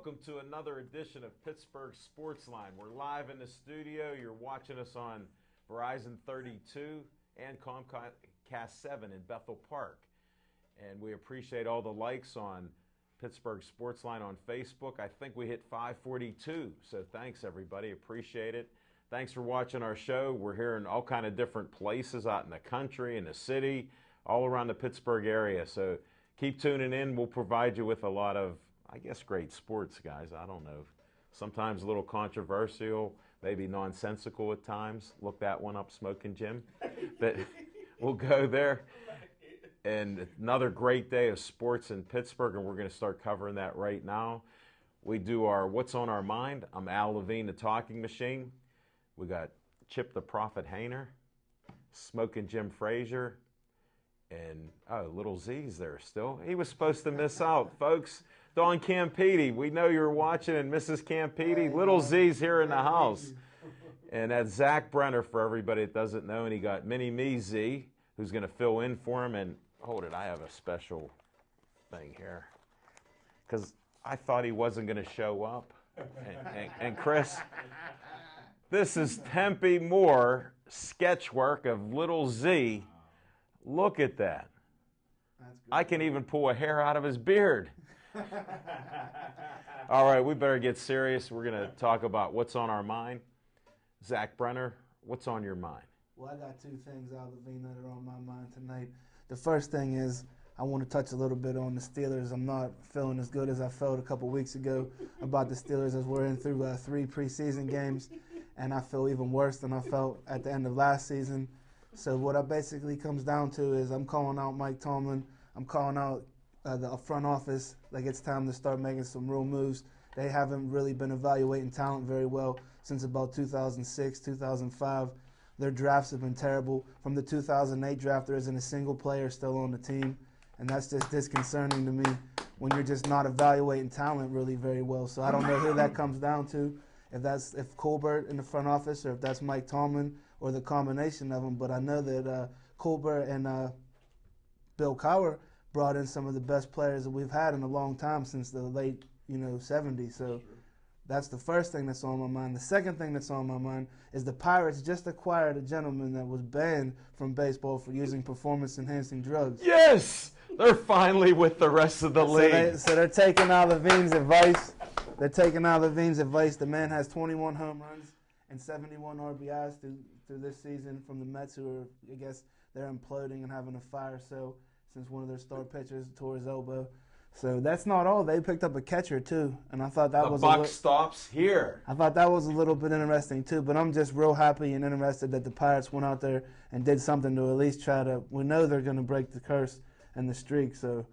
welcome to another edition of Pittsburgh Sportsline. We're live in the studio. You're watching us on Verizon 32 and Comcast 7 in Bethel Park. And we appreciate all the likes on Pittsburgh Sportsline on Facebook. I think we hit 542, so thanks everybody, appreciate it. Thanks for watching our show. We're here in all kind of different places out in the country, in the city, all around the Pittsburgh area. So keep tuning in. We'll provide you with a lot of, I guess, great sports, guys. I don't know. Sometimes a little controversial, maybe nonsensical at times. Look that one up, Smoking Jim. But we'll go there. And another great day of sports in Pittsburgh, and we're going to start covering that right now. We do our What's on Our Mind. I'm Al Levine, the Talking Machine. We got Chip the Prophet Hayner, Smoking Jim Frazier, and Little Z's there still. He was supposed to miss out, folks. Dawn Campiti, we know you're watching, and Mrs. Campiti, Little Z's here in the house. And that's Zach Brenner, for everybody that doesn't know, and he got Mini-Me Z, who's going to fill in for him. And hold it, I have a special thing here, because I thought he wasn't going to show up. And Chris, this is Tempe Moore sketch work of Little Z. Look at that. That's good. I can even pull a hair out of his beard. All right, we better get serious. We're going to talk about what's on our mind. Zach Brenner, what's on your mind? Well, I got two things, Al Levine, that are on my mind tonight. The first thing is I want to touch a little bit on the Steelers. I'm not feeling as good as I felt a couple weeks ago about the Steelers, as we're in through 3 preseason games, and I feel even worse than I felt at the end of last season. So what it basically comes down to is I'm calling out Mike Tomlin. I'm calling out the front office. Like, it's time to start making some real moves. They haven't really been evaluating talent very well since about 2006, 2005. Their drafts have been terrible. From the 2008 draft, there isn't a single player still on the team, and that's just disconcerting to me when you're just not evaluating talent really very well. So I don't know who that comes down to, if Colbert in the front office or if that's Mike Tomlin or the combination of them. But I know that Colbert and Bill Cowher brought in some of the best players that we've had in a long time, since the late 70s. So that's the first thing that's on my mind. The second thing that's on my mind is the Pirates just acquired a gentleman that was banned from baseball for using performance-enhancing drugs. Yes! They're finally with the rest of the league. So they're taking Al Levine's advice. The man has 21 home runs and 71 RBIs through this season from the Mets, who are, I guess, they're imploding and having a fire sale since one of their star pitchers tore his elbow. So that's not all. They picked up a catcher too, and I thought that was the buck stops here. I thought that was a little bit interesting too. But I'm just real happy and interested that the Pirates went out there and did something to at least try to. We know they're going to break the curse and the streak. So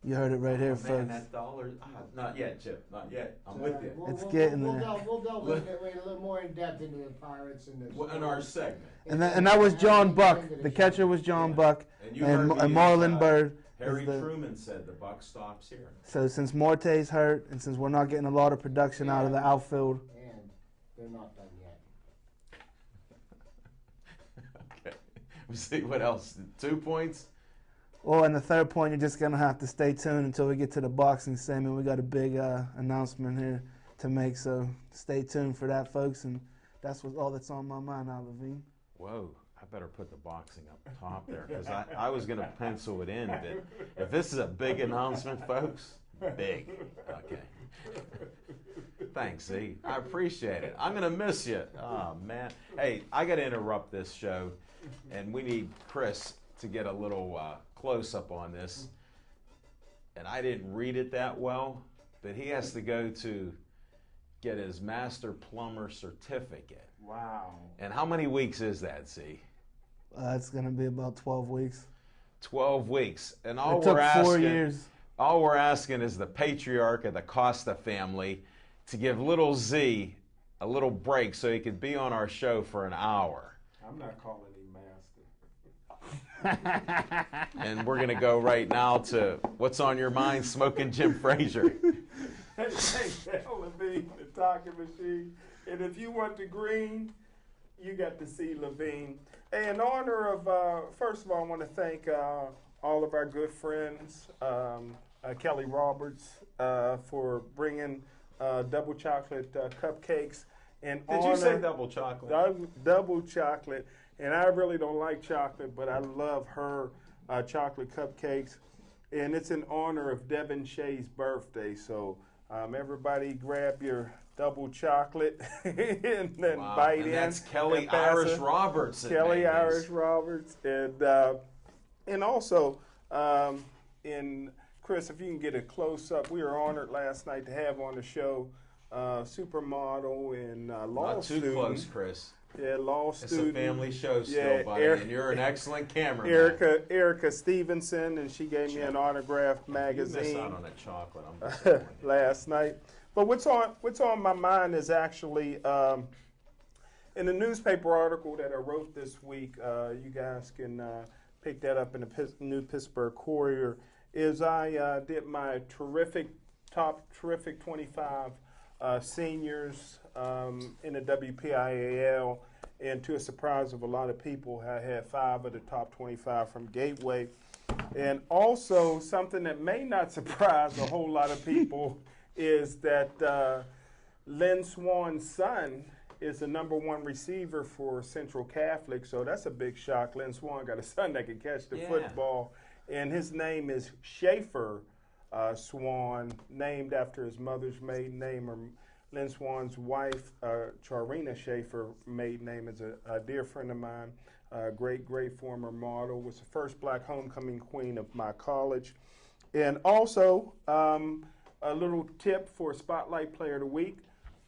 you heard it right here, folks. That dollar, not yet, Chip. Not yet. I'm with you. It's getting there. We'll delve a little more in depth into the Pirates in our segment. And that was John Buck. The catcher was John Buck, and Marlon Bird. Harry Truman said the buck stops here. So since Morte's hurt, and since we're not getting a lot of production out of the outfield, and they're not done yet. Okay. We'll see what else. 2 points. Well, and the third point, you're just gonna have to stay tuned until we get to the boxing segment. We got a big announcement here to make, so stay tuned for that, folks. And that's all that's on my mind, Al Levine. Whoa. I better put the boxing up top there, because I was going to pencil it in. But if this is a big announcement, folks, big. Okay. Thanks, Z. I appreciate it. I'm going to miss you. Oh, man. Hey, I got to interrupt this show, and we need Chris to get a little close-up on this. And I didn't read it that well, but he has to go to get his master plumber certificate. Wow. And how many weeks is that, Z? It's going to be about 12 weeks. 12 weeks. And it took 4 years. All we're asking is the patriarch of the Costa family to give little Z a little break so he could be on our show for an hour. I'm not calling him master. And we're going to go right now to What's on Your Mind, Smoking Jim Frazier. Thanks, Al Levine, the Talking Machine. And if you want the green, you got to see Levine. Hey, in honor of, first of all, I want to thank all of our good friends Kelly Roberts, for bringing double chocolate cupcakes. And Did you say double chocolate? Double chocolate. And I really don't like chocolate, but I love her chocolate cupcakes. And it's in honor of Devin Shea's birthday. So everybody grab your double chocolate and then bite in. And that's Kelly Irish Roberts. Kelly Irish Roberts. And also, in Chris, if you can get a close-up, we were honored last night to have on the show supermodel and law student. Not too close, Chris. Yeah, law student. It's a family show still, buddy, and you're an excellent cameraman. Erica Stevenson, and she gave me an autographed magazine. You missed out on that chocolate. I'm disappointed. Last night. But what's on my mind is actually in the newspaper article that I wrote this week. You guys can pick that up in the New Pittsburgh Courier. Is I did my top terrific 25 seniors in the WPIAL, and to a surprise of a lot of people, I had 5 of the top 25 from Gateway. And also, something that may not surprise a whole lot of people is that Lynn Swann's son is the #1 receiver for Central Catholic, so that's a big shock. Lynn Swann got a son that can catch the football, and his name is Schaefer Swann, named after his mother's maiden name. Or Lynn Swann's wife, Charina Schaefer, maiden name, is a dear friend of mine, great former model, was the first black homecoming queen of my college. And also, a little tip for Spotlight Player of the Week.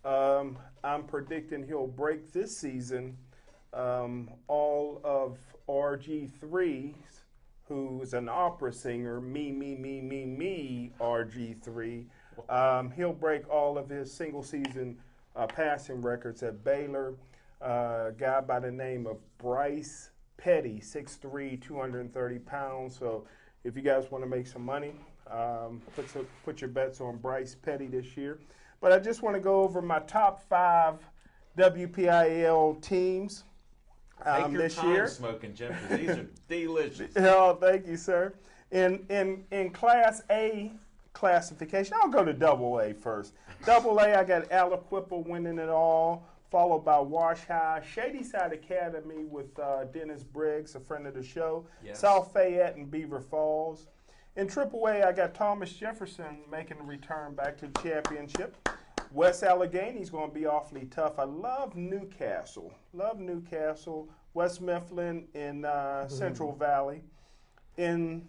I'm predicting he'll break this season all of RG3's, who's an opera singer, me, RG3. He'll break all of his single season passing records at Baylor. A guy by the name of Bryce Petty, 6'3", 230 pounds. So if you guys want to make some money, put your bets on Bryce Petty this year. But I just want to go over my top 5 WPIAL teams Take your this time, year. Smoking Jim, because these are delicious. Oh, thank you, sir. In Class A classification, I'll go to Double A first. Double A, I got Aliquippa winning it all, followed by Wash High, Shadyside Academy with Dennis Briggs, a friend of the show, Yes. South Fayette and Beaver Falls. In Triple A, I got Thomas Jefferson making a return back to the championship. West Allegheny's going to be awfully tough. I love Newcastle. West Mifflin in Central Valley. In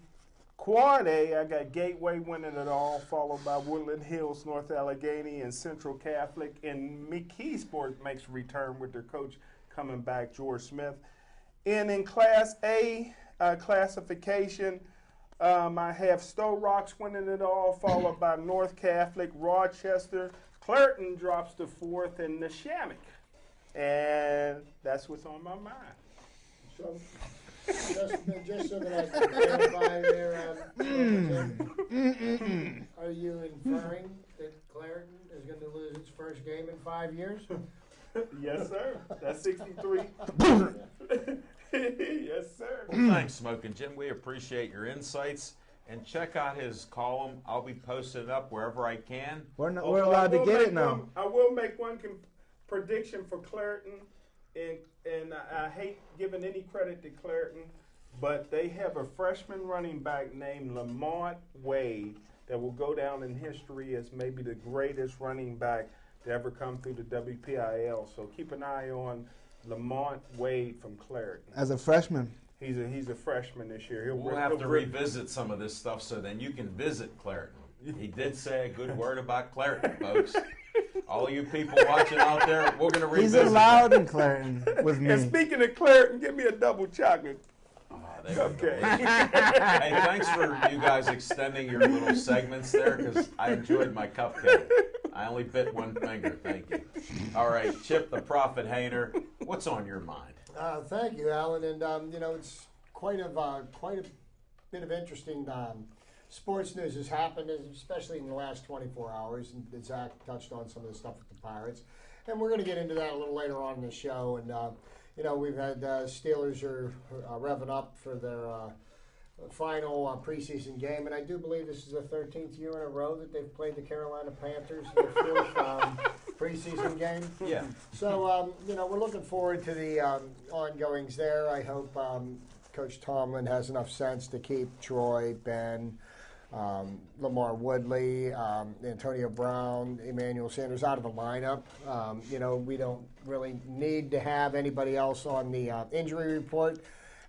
Quad A, I got Gateway winning it all, followed by Woodland Hills, North Allegheny, and Central Catholic. And McKeesport makes a return with their coach coming back, George Smith. And in Class A classification, I have Stowe Rocks winning it all, followed by North Catholic, Rochester. Clairton drops to 4th, and Neshammock. And that's what's on my mind. So, just so that I can clarify there, are you inferring that Clairton is going to lose its first game in 5 years? Yes, sir. That's 63. Yes, sir. Well, thanks, Smoking Jim. We appreciate your insights. And check out his column. I'll be posting it up wherever I can. We're allowed to get it now. I will make one prediction for Clairton, and I hate giving any credit to Clairton, but they have a freshman running back named Lamont Wade that will go down in history as maybe the greatest running back to ever come through the WPIAL. So keep an eye on Lamont Wade from Clairton. As a freshman. He's a freshman this year. We'll have to revisit some of this stuff so then you can visit Clairton. He did say a good word about Clairton, folks. All you people watching out there, we're going to revisit. He's allowed in Clairton with me. And speaking of Clairton, give me a double chocolate. Okay. Hey, thanks for you guys extending your little segments there because I enjoyed my cupcake. I only bit one finger. Thank you. All right, Chip the Prophet Hayner, what's on your mind? Thank you, Alan. And it's quite a bit of interesting sports news has happened, especially in the last 24 hours. And Zach touched on some of the stuff with the Pirates, and we're going to get into that a little later on in the show. And we've had Steelers are revving up for their final preseason game, and I do believe this is the 13th year in a row that they've played the Carolina Panthers in the fourth preseason game. Yeah. So, we're looking forward to the ongoings there. I hope Coach Tomlin has enough sense to keep Troy, Ben, Lamar Woodley, Antonio Brown, Emmanuel Sanders out of the lineup. We don't really need to have anybody else on the injury report.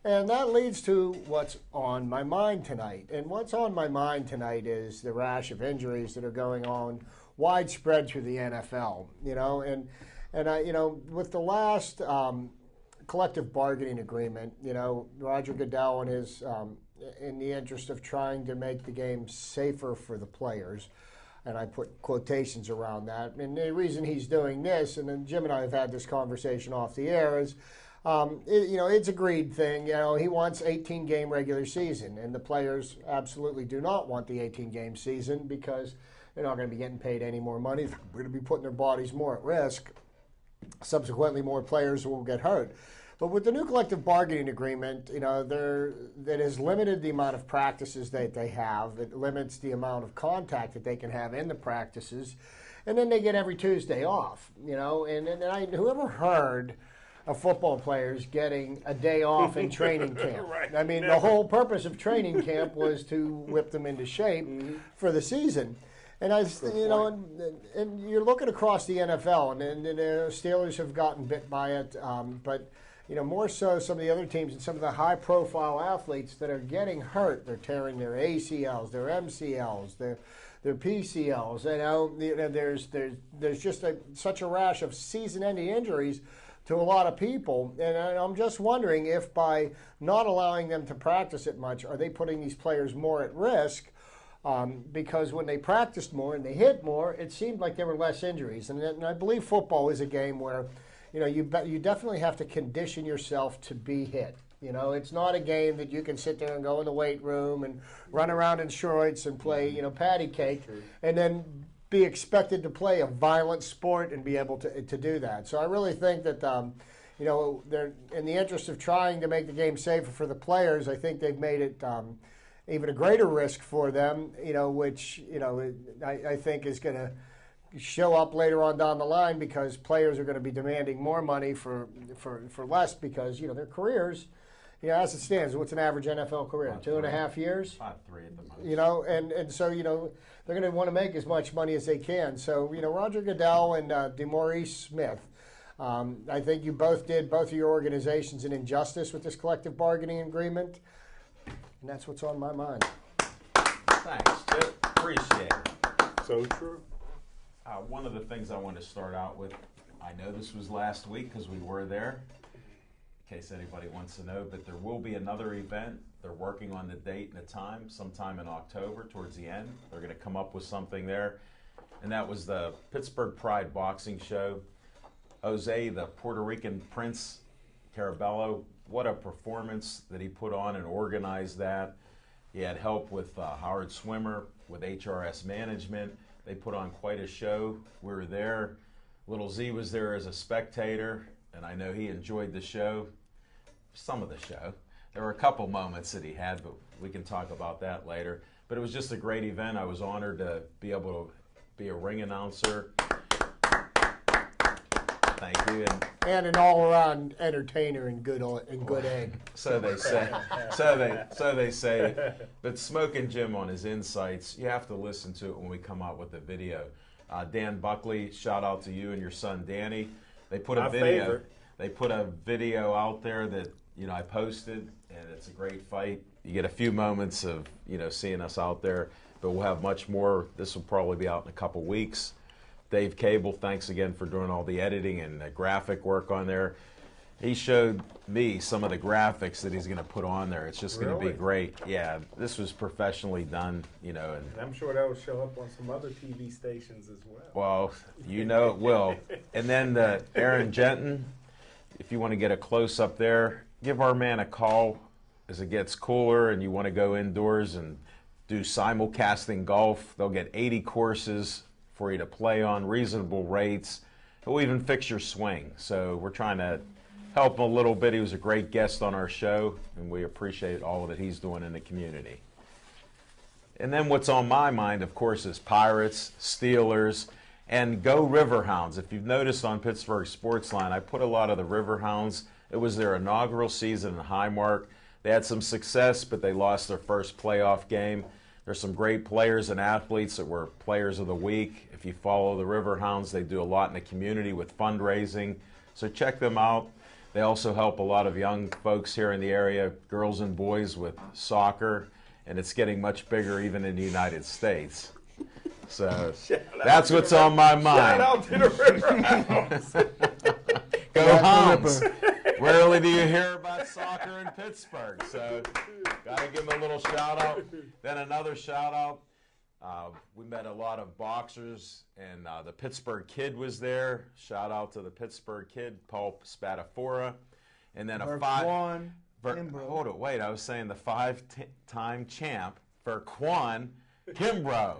And that leads to what's on my mind tonight. And what's on my mind tonight is the rash of injuries that are going on widespread through the NFL. With the last collective bargaining agreement, Roger Goodell and his, in the interest of trying to make the game safer for the players, and I put quotations around that. And the reason he's doing this, and then Jim and I have had this conversation off the air, is it's a greed thing. He wants 18-game regular season, and the players absolutely do not want the 18-game season because they're not going to be getting paid any more money. They're going to be putting their bodies more at risk. Subsequently, more players will get hurt. But with the new collective bargaining agreement, that has limited the amount of practices that they have. It limits the amount of contact that they can have in the practices, and then they get every Tuesday off. Whoever heard of football players getting a day off in training camp. Right. I mean, the whole purpose of training camp was to whip them into shape for the season. And and you're looking across the NFL, and the Steelers have gotten bit by it, but more so some of the other teams and some of the high-profile athletes that are getting hurt. They're tearing their ACLs, their MCLs, their PCLs. There's just such a rash of season-ending injuries to a lot of people, and I'm just wondering if by not allowing them to practice it much, are they putting these players more at risk? Because when they practiced more and they hit more, it seemed like there were less injuries. And I believe football is a game where, you definitely have to condition yourself to be hit. It's not a game that you can sit there and go in the weight room and run around in shorts and play, patty cake, and then be expected to play a violent sport and be able to do that. So I really think that, they're in the interest of trying to make the game safer for the players. I think they've made it even a greater risk for them, which, I think is going to show up later on down the line because players are going to be demanding more money for less because, their careers, as it stands, what's an average NFL career? 2.5 years? 5.3 at the most. And so, they're going to want to make as much money as they can. So, Roger Goodell and DeMaurice Smith, I think you both did both of your organizations an injustice with this collective bargaining agreement. And that's what's on my mind. Thanks, Chip. Appreciate it. So true. One of the things I want to start out with, I know this was last week because we were there, in case anybody wants to know, but there will be another event. They're working on the date and the time, sometime in October, towards the end. They're going to come up with something there. And that was the Pittsburgh Pride Boxing Show. Jose, the Puerto Rican Prince Carabello, what a performance that he put on and organized that. He had help with Howard Swimmer, with HRS Management. They put on quite a show. We were there. Little Z was there as a spectator, and I know he enjoyed the show, some of the show. There were a couple moments that he had, but we can talk about that later. But it was just a great event. I was honored to be able to be a ring announcer. Thank you. And an all-around entertainer and good egg. So they say. So they say. But Smoking Jim on his insights, you have to listen to it when we come out with the video. Dan Buckley, shout out to you and your son Danny. They put a video. Favorite. They put a video out there that I posted, and it's a great fight. You get a few moments of seeing us out there, but we'll have much more. This will probably be out in a couple weeks. Dave Cable, thanks again for doing all the editing and the graphic work on there. He showed me some of the graphics that he's going to put on there. It's just going to be great. Yeah, this was professionally done, And I'm sure that will show up on some other TV stations as well. Well, it will. And then the Aaron Jensen, if you want to get a close-up there, give our man a call as it gets cooler and you want to go indoors and do simulcasting golf. They'll get 80 courses for you to play on, reasonable rates. He'll even fix your swing. So we're trying to help him a little bit. He was a great guest on our show, and we appreciate all that he's doing in the community. And then what's on my mind, of course, is Pirates, Steelers, and go Riverhounds. If you've noticed on Pittsburgh Sportsline, I put a lot of the Riverhounds. It was their inaugural season in Highmark. They had some success, but they lost their first playoff game. There's some great players and athletes that were players of the week. If you follow the Riverhounds, they do a lot in the community with fundraising. So check them out. They also help a lot of young folks here in the area, girls and boys, with soccer, and it's getting much bigger even in the United States. So that's what's on my mind. Shout out to the Riverhounds. Go Hounds. Rarely do you hear about soccer in Pittsburgh, so got to give them a little shout out. Then another shout out. We met a lot of boxers, and the Pittsburgh Kid was there. Shout out to the Pittsburgh Kid, Paul Spadafora. And then Verquan hold it, wait, I was saying the five-time champ, Verquan Kimbrough.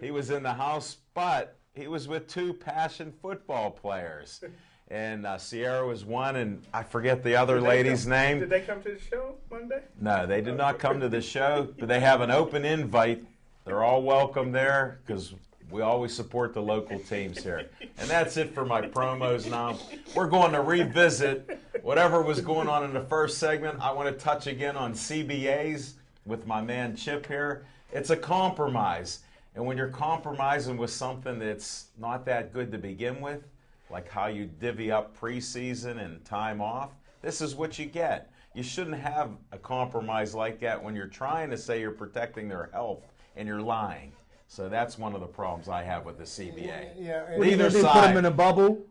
He was in the house, but he was with two passion football players. And Sierra was one, and I forget the other lady's name. Did they come to the show Monday? No, they did not come to the show, but they have an open invite. They're all welcome there because we always support the local teams here. And that's it for my promos now. We're going to revisit whatever was going on in the first segment. I want to touch again on CBAs with my man Chip here. It's a compromise. And when you're compromising with something that's not that good to begin with, like how you divvy up preseason and time off, this is what you get. You shouldn't have a compromise like that when you're trying to say you're protecting their health and you're lying. So that's one of the problems I have with the CBA. Yeah, Either side. Put them in a bubble.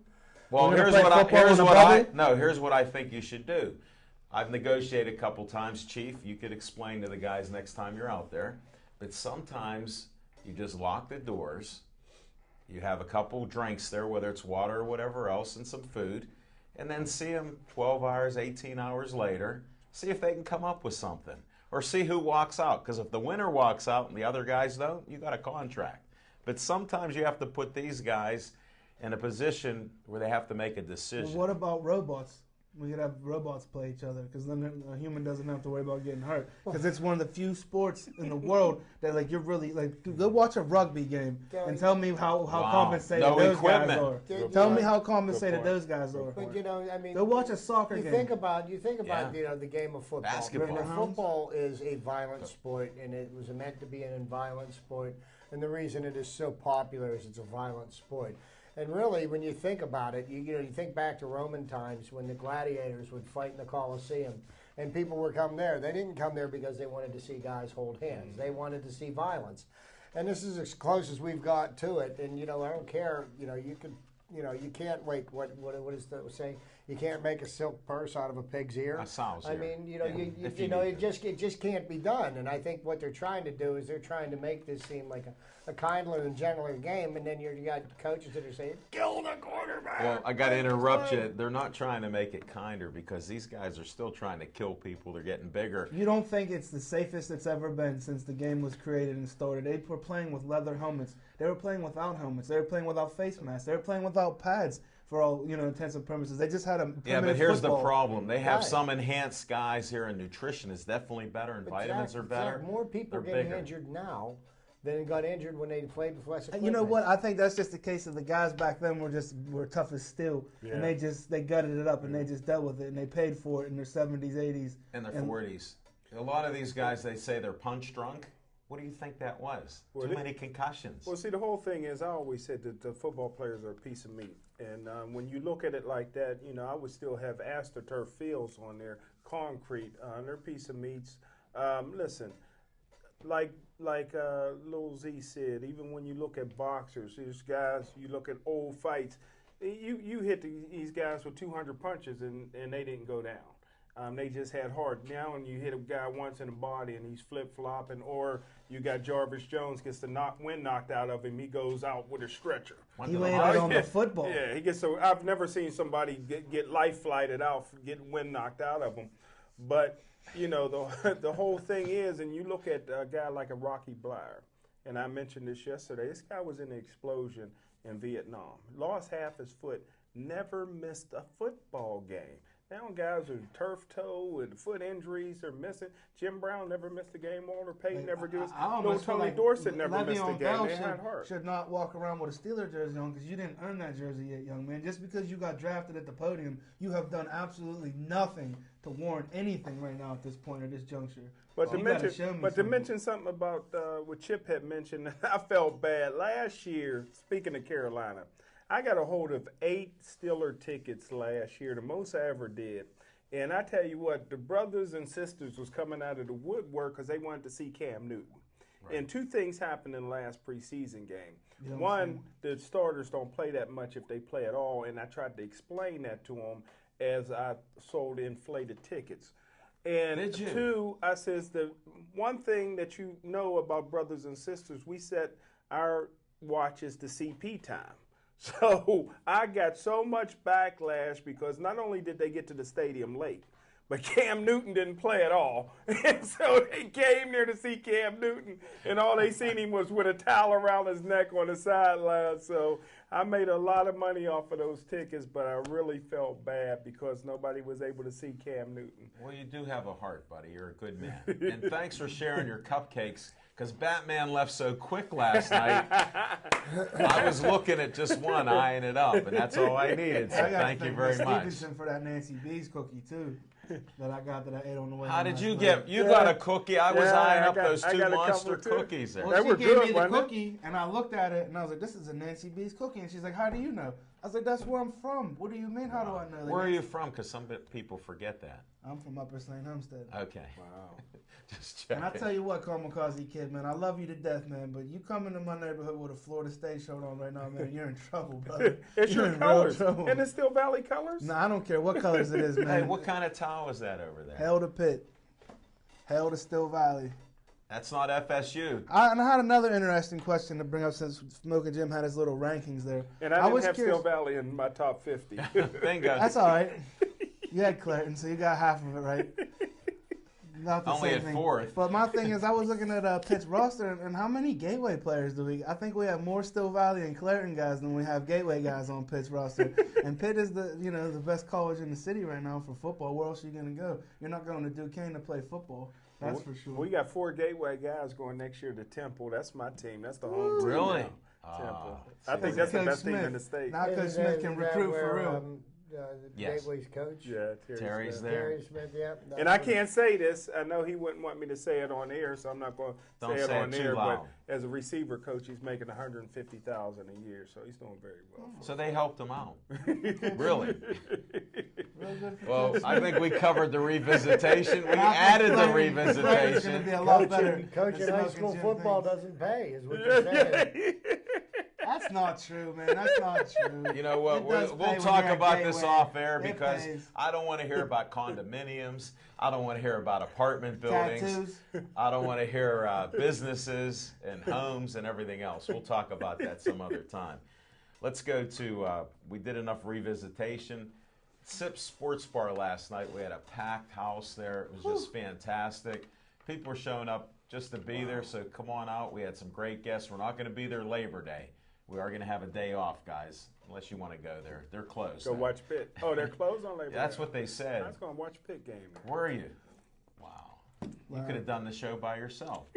Well, here's what I think you should do. I've negotiated a couple times, Chief. You could explain to the guys next time you're out there. But sometimes you just lock the doors. You have a couple drinks there, whether it's water or whatever else, and some food, and then see them 12 hours, 18 hours later, see if they can come up with something. Or see who walks out, because if the winner walks out and the other guys don't, you got a contract. But sometimes you have to put these guys in a position where they have to make a decision. Well, what about robots? We could have robots play each other, because then a human doesn't have to worry about getting hurt. Because it's one of the few sports in the world that, like, you're really, like, go watch a rugby game and tell me how compensated those guys are. Tell me how compensated those guys are. But, you know, I mean, go watch a soccer game. You think about you know, the game of football. Basketball. Football is a violent sport, and it was meant to be an violent sport. And the reason it is so popular is it's a violent sport. And really, when you think about it, you think back to Roman times when the gladiators would fight in the Colosseum, and people would come there. They didn't come there because they wanted to see guys hold hands. They wanted to see violence. And this is as close as we've got to it. And, you know, I don't care. You know, you could, you know, you can't like what is the saying? You can't make a silk purse out of a pig's ear. A sow's ear. I mean, you know, it just can't be done. And I think what they're trying to do is they're trying to make this seem like a kindler and gentler game. And then you got coaches that are saying, "Kill the quarterback." Well, I got to interrupt you. They're not trying to make it kinder because these guys are still trying to kill people. They're getting bigger. You don't think it's the safest it's ever been since the game was created and started? They were playing with leather helmets. They were playing without helmets. They were playing without face masks. They were playing without pads. For all intents and purposes, they just had a but here's football. the problem: they have some enhanced guys here, and nutrition is definitely better, and vitamins are better. More people getting injured now than got injured when they played with less equipment. You know what? I think that's just the case of the guys back then were tough as steel, and they gutted it up and they just dealt with it and they paid for it in their 70s, 80s, and their 40s. A lot of these guys, they say they're punch drunk. What do you think that was? Too many concussions. Well, see, the whole thing is I always said that the football players are a piece of meat. And when you look at it like that, you know, I would still have AstroTurf fields on there, concrete, they're a piece of meats. Listen, like Lil Z said, even when you look at boxers, these guys, you look at old fights, you hit these guys with 200 punches and they didn't go down. They just had heart. Now when you hit a guy once in the body and he's flip-flopping, or you got Jarvis Jones gets the wind knocked out of him, he goes out with a stretcher. He landed on the football. Yeah, he gets so. I've never seen somebody get life flighted out, get wind knocked out of him. But, you know, the whole thing is, and you look at a guy like a Rocky Bleier, and I mentioned this yesterday, this guy was in an explosion in Vietnam. Lost half his foot, never missed a football game. Now guys with turf toe and foot injuries are missing. Jim Brown never missed a game. Walter Payton never did. I No, almost feel Tony like Dorsett never Le'Veon missed a game. Bell They had heart. should not walk around with a Steeler jersey on because you didn't earn that jersey yet, young man. Just because you got drafted at the podium, you have done absolutely nothing to warrant anything right now at this point or this juncture. But So to you gotta mention, show me but to something. mention something about what Chip had mentioned, I felt bad last year. Speaking of Carolina, I got a hold of 8 Steeler tickets last year, the most I ever did. And I tell you what, the brothers and sisters was coming out of the woodwork because they wanted to see Cam Newton. Right. And 2 things happened in the last preseason game. One, the starters don't play that much if they play at all, and I tried to explain that to them as I sold inflated tickets. And Did you? 2, I says the one thing that you know about brothers and sisters, we set our watches to CP time. So I got so much backlash because not only did they get to the stadium late, but Cam Newton didn't play at all. And so they came there to see Cam Newton, and all they seen him was with a towel around his neck on the sideline. So I made a lot of money off of those tickets, but I really felt bad because nobody was able to see Cam Newton. Well, you do have a heart, buddy. You're a good man. And thanks for sharing your cupcakes, because Batman left so quick last night. I was looking at just one, eyeing it up, and that's all I needed. So I gotta thank you thank very Miss much. Stevenson for that Nancy B's cookie too, that I ate on the way. How home did last you night. get? You got a cookie. I was eyeing up those I 2 got a monster couple, too. cookies there. Well, They she were gave good, me the wasn't it? cookie, and I looked at it, and I was like, "This is a Nancy B's cookie." And she's like, "How do you know?" I was like, "That's where I'm from." What do you mean? How do I know? Like, Where are you from? Because some people forget that. I'm from Upper St. Homestead. Okay. Wow. Just check. And I tell you what, Kamikaze Kid, man, I love you to death, man. But you come into my neighborhood with a Florida State shirt on right now, man, you're in trouble, brother. It's You're your in real colors. trouble. And it's still Valley colors? No, I don't care what colors it is, man. Hey, what kind of towel is that over there? Hell to Pitt. Hell to Still Valley. That's not FSU. And I had another interesting question to bring up since Smoking Jim had his little rankings there. And I didn't have curious. Still Valley in my top 50. Bingo. That's all right. You had Clayton, so you got half of it right. Not the Only same at thing. 4th. But my thing is, I was looking at Pitt's roster, and how many Gateway players do we? I think we have more Still Valley and Clareton guys than we have Gateway guys on Pitt's roster. And Pitt is the best college in the city right now for football. Where else are you going to go? You're not going to Duquesne to play football. That's for sure. We got 4 Gateway guys going next year to Temple. That's my team. That's the home team. Really? now. Temple. Ah, I think see. that's the Coach best team Smith. in the state. Now Coach Smith can recruit for real. Yes. Gateway's coach. Yeah, Terry's Smith. there. Terry Smith, yeah. And I can't say this. I know he wouldn't want me to say it on air, so I'm not going to Don't say it say on it too air. loud. But as a receiver coach, he's making $150,000 a year, so he's doing very well. So they helped him out. Really? Real good for Well, Coach I think we covered the revisitation. We And I added think the Clareton's gonna revisitation. be a lot better. Coaching than high Smoking school Jim football thinks. doesn't pay, is what you're saying. That's not true, man. That's not true. You know what? It does We'll pay when talk you're at about this Gateway. off air It because pays. I don't want to hear about condominiums. I don't want to hear about apartment buildings. Tattoos. I don't want to hear businesses and homes and everything else. We'll talk about that some other time. Let's go to, we did enough revisitation. Sips Sports Bar last night. We had a packed house there. It was just fantastic. People were showing up just to be there, so come on out. We had some great guests. We're not going to be there Labor Day. We are going to have a day off, guys, unless you want to go there. They're closed. Go though. watch Pitt. Oh, they're closed on Labor Day. That's what they said. I was going to watch Pitt game. Where are you? Wow. You could have done the show by yourself.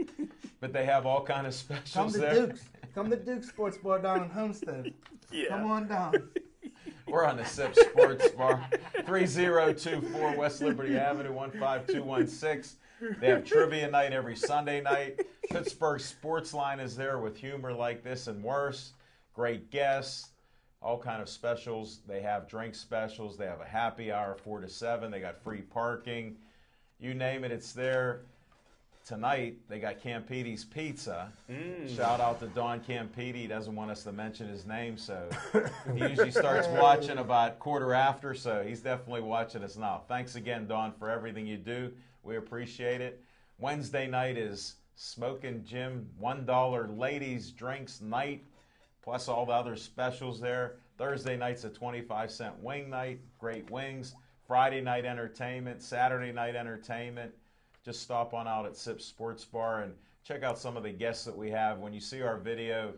But they have all kind of Come specials to there. Duke's. Come to Duke's Sports Bar down in Homestead. Yeah. Come on down. We're on the Sip Sports Bar, 3024 West Liberty Avenue, 15216. They have trivia night every Sunday night. Pittsburgh Sports Line is there with humor like this and worse. Great guests, all kind of specials. They have drink specials. They have a happy hour 4 to 7. They got free parking. You name it, it's there. Tonight, they got Campidi's Pizza. Shout out to Don Campidi. He doesn't want us to mention his name, so he usually starts watching about quarter after, so he's definitely watching us now. Thanks again, Don, for everything you do. We appreciate it. Wednesday night is Smoking Jim $1 ladies drinks night, plus all the other specials there. Thursday night's a 25-cent wing night, great wings. Friday night entertainment, Saturday night entertainment. Just stop on out at Sip Sports Bar and check out some of the guests that we have. When you see our video,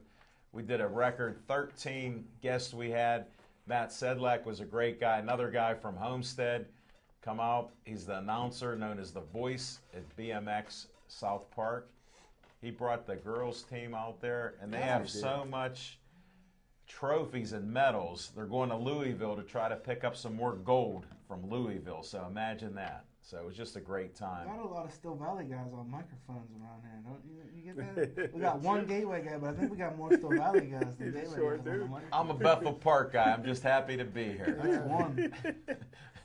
we did a record 13 guests we had. Matt Sedlak was a great guy, another guy from Homestead. come out. He's the announcer known as the voice at BMX South Park. He brought the girls team out there, and they have so much trophies and medals. They're going to Louisville to try to pick up some more gold from Louisville. So imagine that. So it was just a great time. Got a lot of Still Valley guys on microphones around here, don't you? You get that? We got one Gateway guy, but I think we got more Still Valley guys than Gateway sure guys on the do. microphone. I'm a Bethel Park guy. I'm just happy to be here. That's one.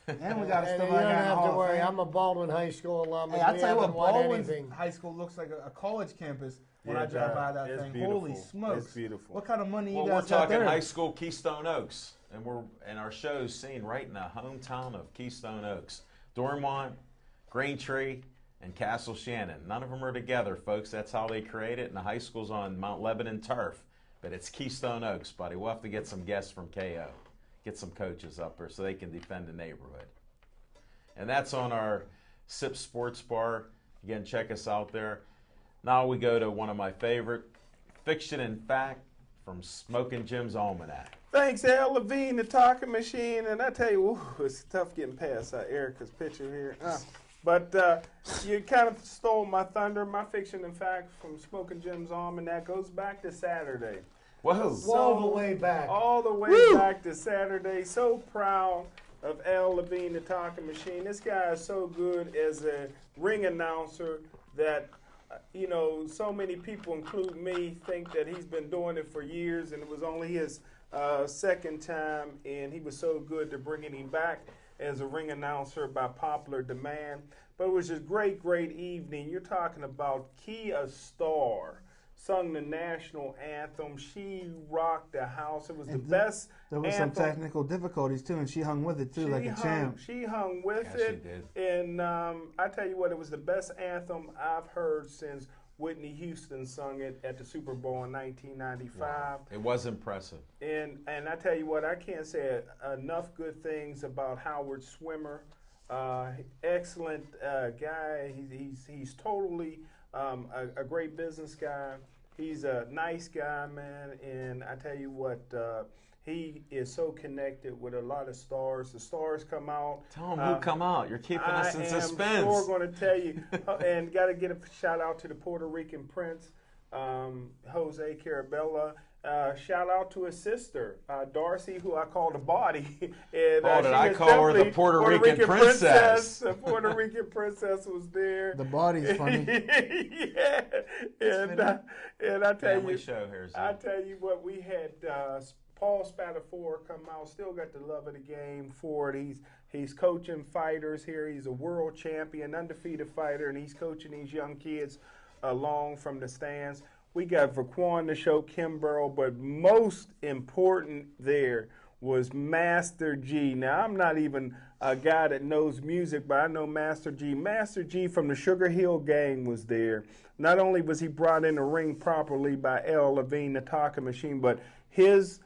And we got a And Still you Valley don't guy in the have Hall to of worry. Fame. I'm a Baldwin High School alum. Hey, and I we tell you what, haven't won Baldwin's anything. high school looks like a college campus when Yeah, I drive by it that does. thing. It's beautiful. Holy smokes. It's beautiful. What kind of money Well, you we're guys got talking there? high school Keystone Oaks, and our show's seen right in the hometown of Keystone Oaks. Dormont, Braintree, and Castle Shannon. None of them are together, folks. That's how they create it. And the high school's on Mount Lebanon turf. But it's Keystone Oaks, buddy. We'll have to get some guests from KO. Get some coaches up there so they can defend the neighborhood. And that's on our SIP Sports Bar. Again, check us out there. Now we go to one of my favorite, Fiction and Fact from Smoking Jim's Almanac. Thanks, Al Levine, the talking machine. And I tell you, ooh, it's tough getting past Erica's picture here. But you kind of stole my thunder. My Fiction and Fact from Smoking Jim's Almanac goes back to Saturday. Whoa. All the way back. All the way back to Saturday. So proud of Al Levine, the talking machine. This guy is so good as a ring announcer that, so many people, including me, think that he's been doing it for years, and it was only his second time, and he was so good to bringing him back as a ring announcer by popular demand. But it was just great, great evening. You're talking about Kia Starr sung the national anthem. She rocked the house. It was the best There was anthem. some technical difficulties, too, and she hung with it, too, like a champ. She hung with Yeah, it. she did. And I tell you what, it was the best anthem I've heard since Whitney Houston sung it at the Super Bowl in 1995. Wow. It was impressive. And I tell you what, I can't say enough good things about Howard Swimmer. Excellent guy. He's totally a great business guy. He's a nice guy, man. And I tell you what, he is so connected with a lot of stars. The stars come out. Tell them who come out. You're keeping us in suspense. I'm sure going to tell you. And got to get a shout out to the Puerto Rican Prince, Jose Carabella. Shout out to his sister, Darcy, who I call the body. And, Oh, did she I was call her the definitely Puerto Rican princess? The Puerto Rican princess was there. The body's funny. Yeah. And I tell Family you, show here. Z. I tell you what, we had Paul Spatafora come out. Still got the love of the game for it. He's coaching fighters here. He's a world champion, undefeated fighter, and he's coaching these young kids along from the stands. We got Vaquan to show Kimbrough, but most important there was Master G. Now, I'm not even a guy that knows music, but I know Master G. Master G from the Sugar Hill Gang was there. Not only was he brought in the ring properly by Al Levine, the talking machine, but his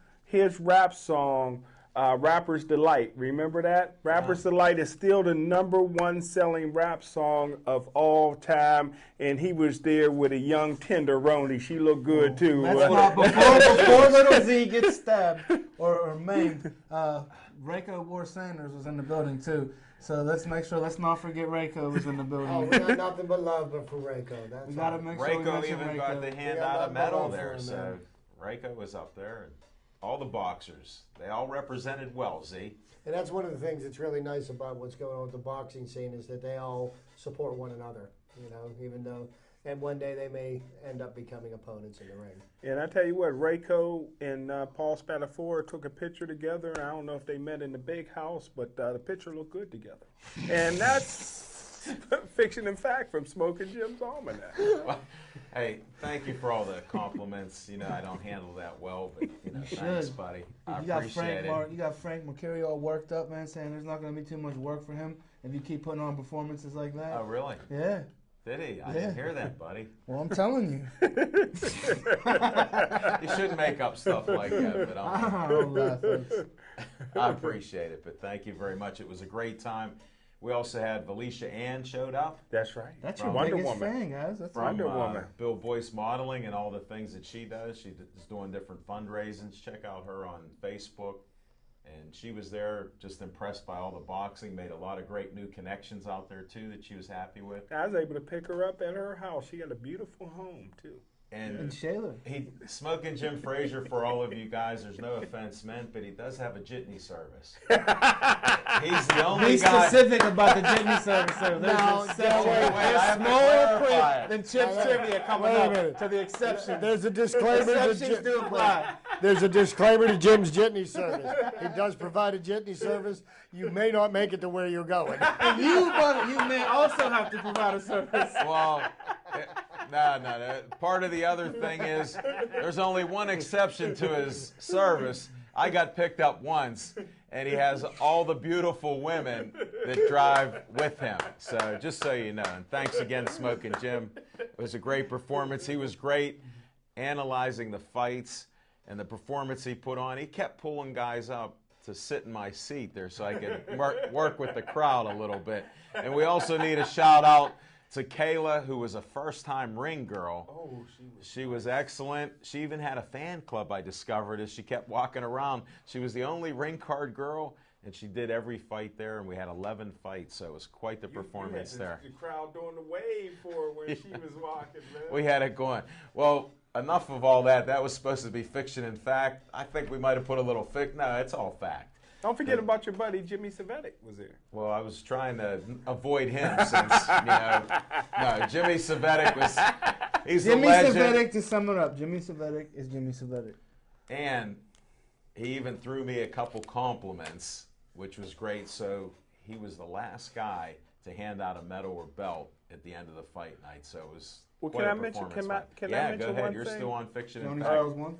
rap song, Rapper's Delight. Remember that? Rapper's Delight is still the #1 selling rap song of all time, and he was there with a young tenderoni. She looked good too. That's not before little Z gets stabbed or maimed. Rayco War Sanders was in the building too. So let's not forget Rayco was in the building. Oh, we got nothing but love but for Rayco. That's We got to all. make sure we Rayco mention even Rayco. got to hand Yeah, out a that medal medal there. for him, So man. Rayco was up there. And all the boxers, they all represented well, Z. And that's one of the things that's really nice about what's going on with the boxing scene is that they all support one another, even though, and one day they may end up becoming opponents in the ring. And I tell you what, Rayco and Paul Spatafora took a picture together. I don't know if they met in the big house, but the picture looked good together. And that's Fiction and Fact from Smoking Jim's Almanac. Well, hey, thank you for all the compliments. I don't handle that well, but thanks, should. buddy. I You got appreciate it. You got Frank Mercury all worked up, man, saying there's not going to be too much work for him if you keep putting on performances like that. Oh, really? Yeah. Did he? I didn't hear that, buddy. Well, I'm telling you. You shouldn't make up stuff like that, but Don't laugh, folks. I appreciate it. But thank you very much. It was a great time. We also had Valicia Ann showed up That's right. That's your Wonder biggest Woman. fan, guys. That's from Wonder Woman. Bill Boyce Modeling and all the things that she does. She is doing different fundraisings. Check out her on Facebook And she was there just impressed by all the boxing, made a lot of great new connections out there, too, that she was happy with. I was able to pick her up at her house. She got a beautiful home, too. And Shayla. Smoking Jim Frazier, for all of you guys, there's no offense meant, but he does have a jitney service. He's the only Be guy. specific about the jitney service, sir. There's No, an exception. wait, I have to Smaller clarify print it. than Chip's trivia coming Wait a up minute. to the exception. There's a disclaimer. to Exceptions do apply. There's a disclaimer to Jim's jitney service. He does provide a jitney service. You may not make it to where you're going. And you may also have to provide a service. Well, no. Part of the other thing is there's only one exception to his service. I got picked up once, and he has all the beautiful women that drive with him. So just so you know, and thanks again, Smoking Jim. It was a great performance. He was great analyzing the fights and the performance he put on. He kept pulling guys up to sit in my seat there so I could work with the crowd a little bit. And we also need a shout out to Kayla, who was a first-time ring girl. Oh, She was excellent. She even had a fan club, I discovered, as she kept walking around. She was the only ring card girl, and she did every fight there, and we had 11 fights, so it was quite the performance there. The crowd doing the wave for her when she was walking, man. We had it going. Well, enough of all that. That was supposed to be fiction and fact. I think we might have put a little No, it's all fact. Don't forget about your buddy Jimmy Savetic was there. Well, I was trying to avoid him since, no, Jimmy Savetic he's Jimmy a legend. Savetic, to sum it up, Jimmy Savetic is Jimmy Savetic. And he even threw me a couple compliments, which was great. So he was the last guy to hand out a medal or belt at the end of the fight night. So it was Well, quite can a I mention- performance. can I yeah, mention go ahead. one You're thing? still on Fiction Tony and Fact. Charles won.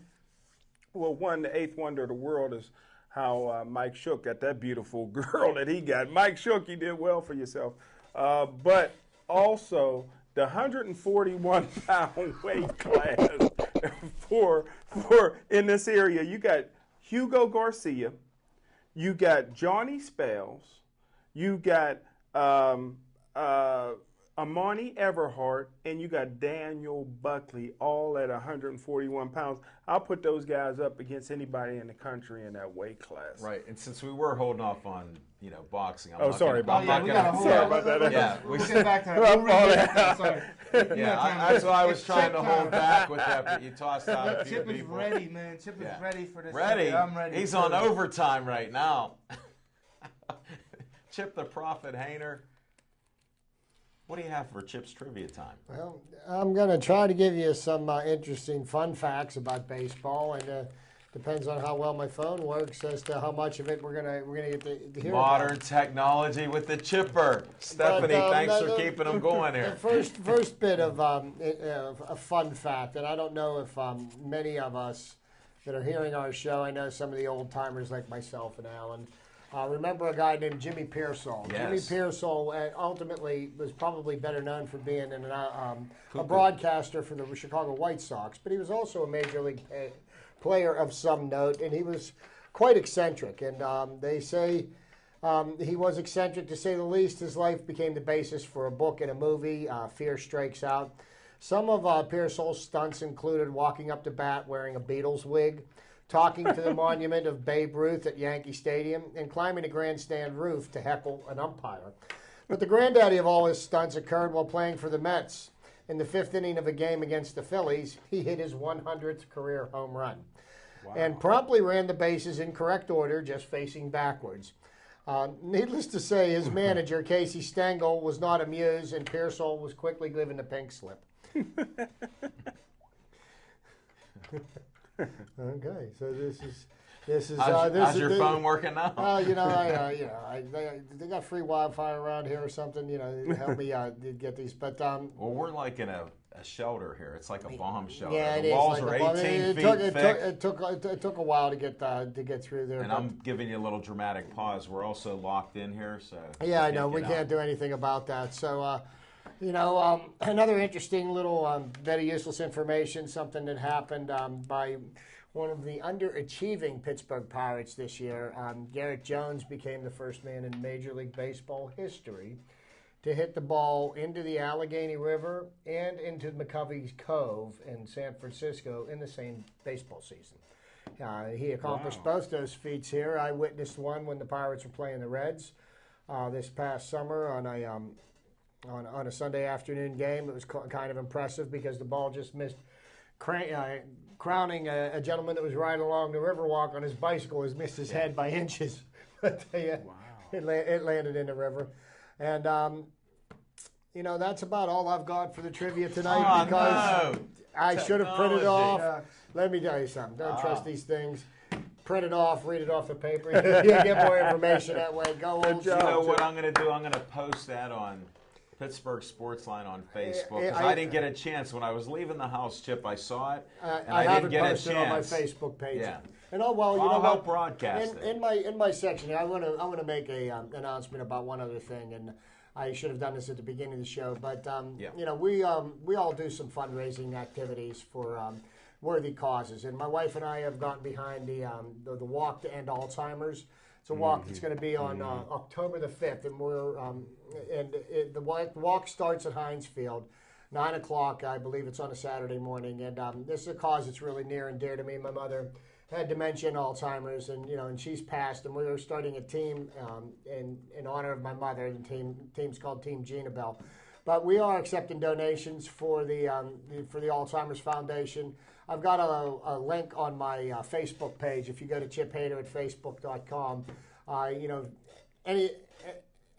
Well, the eighth wonder of the world is how Mike Shook got that beautiful girl that he got. Mike Shook, you did well for yourself. But also the 141-pound weight class for in this area, you got Hugo Garcia, you got Johnny Spells, you got Amani Everhart, and you got Daniel Buckley, all at 141 pounds. I'll put those guys up against anybody in the country in that weight class. Right, and since we were holding off on boxing, I'm Oh, not sorry gonna, about I'm that. not gonna- Sorry about that. Yeah, We'll get back to that. We'll revisit that. Sorry. Yeah, that's why I was trying to hold back with that, but you tossed out a few Chip is people. ready, man. Chip Yeah. is ready for this. Ready? shit. I'm ready. He's too. on overtime right now. Chip the Prophet Hayner. What do you have for Chip's trivia time? Well, I'm going to try to give you some interesting fun facts about baseball, and depends on how well my phone works as to how much of it we're gonna get to hear Modern about. technology with the chipper. Stephanie, thanks for keeping them going The here. first bit of a fun fact, and I don't know if many of us that are hearing our show, I know some of the old timers like myself and Alan, remember a guy named Jimmy Pearsall. Yes. Jimmy Pearsall ultimately was probably better known for being a broadcaster for the Chicago White Sox, but he was also a major league player of some note, and he was quite eccentric. And they say he was eccentric, to say the least. His life became the basis for a book and a movie, Fear Strikes Out. Some of Pearsall's stunts included walking up to bat wearing a Beatles wig, talking to the monument of Babe Ruth at Yankee Stadium, and climbing a grandstand roof to heckle an umpire. But the granddaddy of all his stunts occurred while playing for the Mets. In the fifth inning of a game against the Phillies, he hit his 100th career home run. Wow. And promptly ran the bases in correct order, just facing backwards. Needless to say, his manager, Casey Stengel, was not amused, and Pearsall was quickly given the pink slip. Okay, so this is. How's your phone working now? They got free Wi-Fi around here or something. Help me get these. But well, we're like in a shelter here. It's like a bomb shelter. yeah, the it walls is. are Like 18 feet thick. It took a while to get through there. And I'm giving you a little dramatic pause. We're also locked in here, so yeah, I know get we out. can't do anything about that. So. Another interesting little bit of useless information, something that happened by one of the underachieving Pittsburgh Pirates this year. Garrett Jones became the first man in Major League Baseball history to hit the ball into the Allegheny River and into McCovey's Cove in San Francisco in the same baseball season. He accomplished both those feats here. I witnessed one when the Pirates were playing the Reds this past summer on a Sunday afternoon game. It was kind of impressive because the ball just missed, crowning a gentleman that was riding along the Riverwalk on his bicycle, has missed his head by inches. But it landed in the river. And, that's about all I've got for the trivia tonight because I should have printed off. Yeah. Let me tell you something. Don't trust these things. Print it off, read it off the paper. You get more information that way. Go old You know what I'm going to do? I'm going to post that on Pittsburgh Sportsline on Facebook. Because I didn't get a chance. When I was leaving the house, Chip, I saw it, and I didn't get a chance. On my Facebook page. Yeah. And I'll help broadcast it. In my section here, I want to make a announcement about one other thing, and I should have done this at the beginning of the show. But we all do some fundraising activities for worthy causes, and my wife and I have gotten behind the Walk to End Alzheimer's. It's a walk that's going to be on October the 5th, and the walk starts at Heinz Field, 9 o'clock. I believe it's on a Saturday morning, and this is a cause that's really near and dear to me. My mother had dementia and Alzheimer's, and she's passed, and we were starting a team in honor of my mother. The team's called Team Gina Bell. But we are accepting donations for the Alzheimer's Foundation. I've got a link on my Facebook page. If you go to Chip Hayter at facebook.com,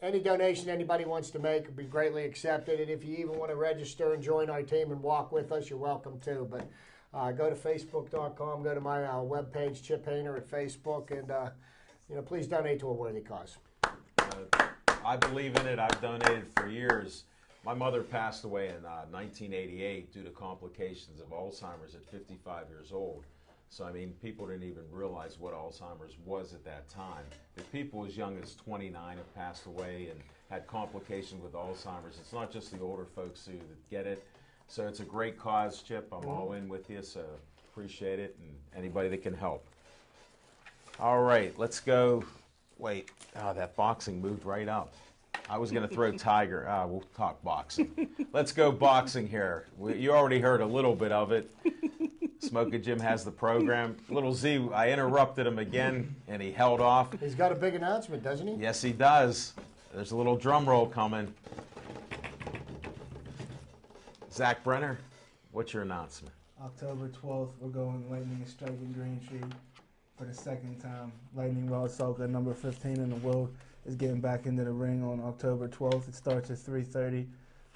any donation anybody wants to make would be greatly accepted. And if you even want to register and join our team and walk with us, you're welcome to. But go to facebook.com, go to my webpage, Chip Hayter at Facebook, and please donate to a worthy cause. I believe in it. I've donated for years. My mother passed away in 1988 due to complications of Alzheimer's at 55 years old. So, people didn't even realize what Alzheimer's was at that time. If people as young as 29 have passed away and had complications with Alzheimer's, it's not just the older folks who get it. So it's a great cause, Chip. I'm all in with you, so appreciate it, and anybody that can help. All right, let's go. Wait, that boxing moved right up. I was going to throw Tiger. We'll talk boxing. Let's go boxing here. You already heard a little bit of it. Smoking Jim has the program. Little Z, I interrupted him again, and he held off. He's got a big announcement, doesn't he? Yes, he does. There's a little drum roll coming. Zach Brenner, what's your announcement? October 12th, we're going Lightning and striking Greentree for the second time. Lightning Rod Salka, number 15 in the world, is getting back into the ring on October 12th. It starts at 3:30.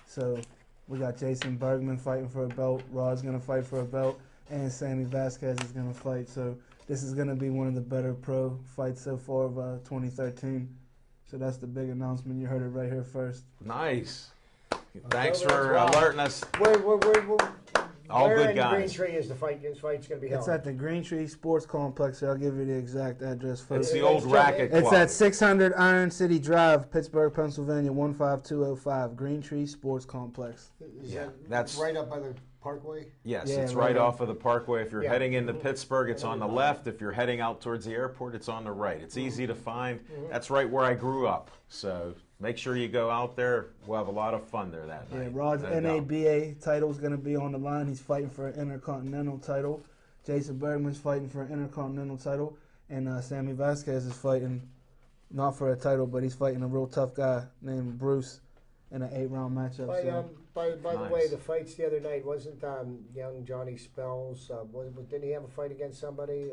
So we got Jason Bergman fighting for a belt. Rod's going to fight for a belt. And Sammy Vasquez is going to fight. So this is going to be one of the better pro fights so far of 2013. So that's the big announcement. You heard it right here first. Nice. Thanks for alerting us. All where good in guys. Greentree is the fight? This fight's going to be held. It's at the Greentree Sports Complex. I'll give you the exact address first. It's the old racket club. It's at 600 Iron City Drive, Pittsburgh, Pennsylvania, 15205. Greentree Sports Complex. That's right up by the Parkway? Yes, Yeah, it's right off of the Parkway. If you're heading into Pittsburgh, it's on the left. If you're heading out towards the airport, it's on the right. It's easy to find. That's right where I grew up. So make sure you go out there. We'll have a lot of fun there that night. Yeah, Rod's NABA title is going to be on the line. He's fighting for an Intercontinental title. Jason Bergman's fighting for an Intercontinental title. And Sammy Vasquez is fighting, not for a title, but he's fighting a real tough guy named Bruce in an 8-round matchup. By the way, the fights the other night, wasn't young Johnny Spells, didn't he have a fight against somebody?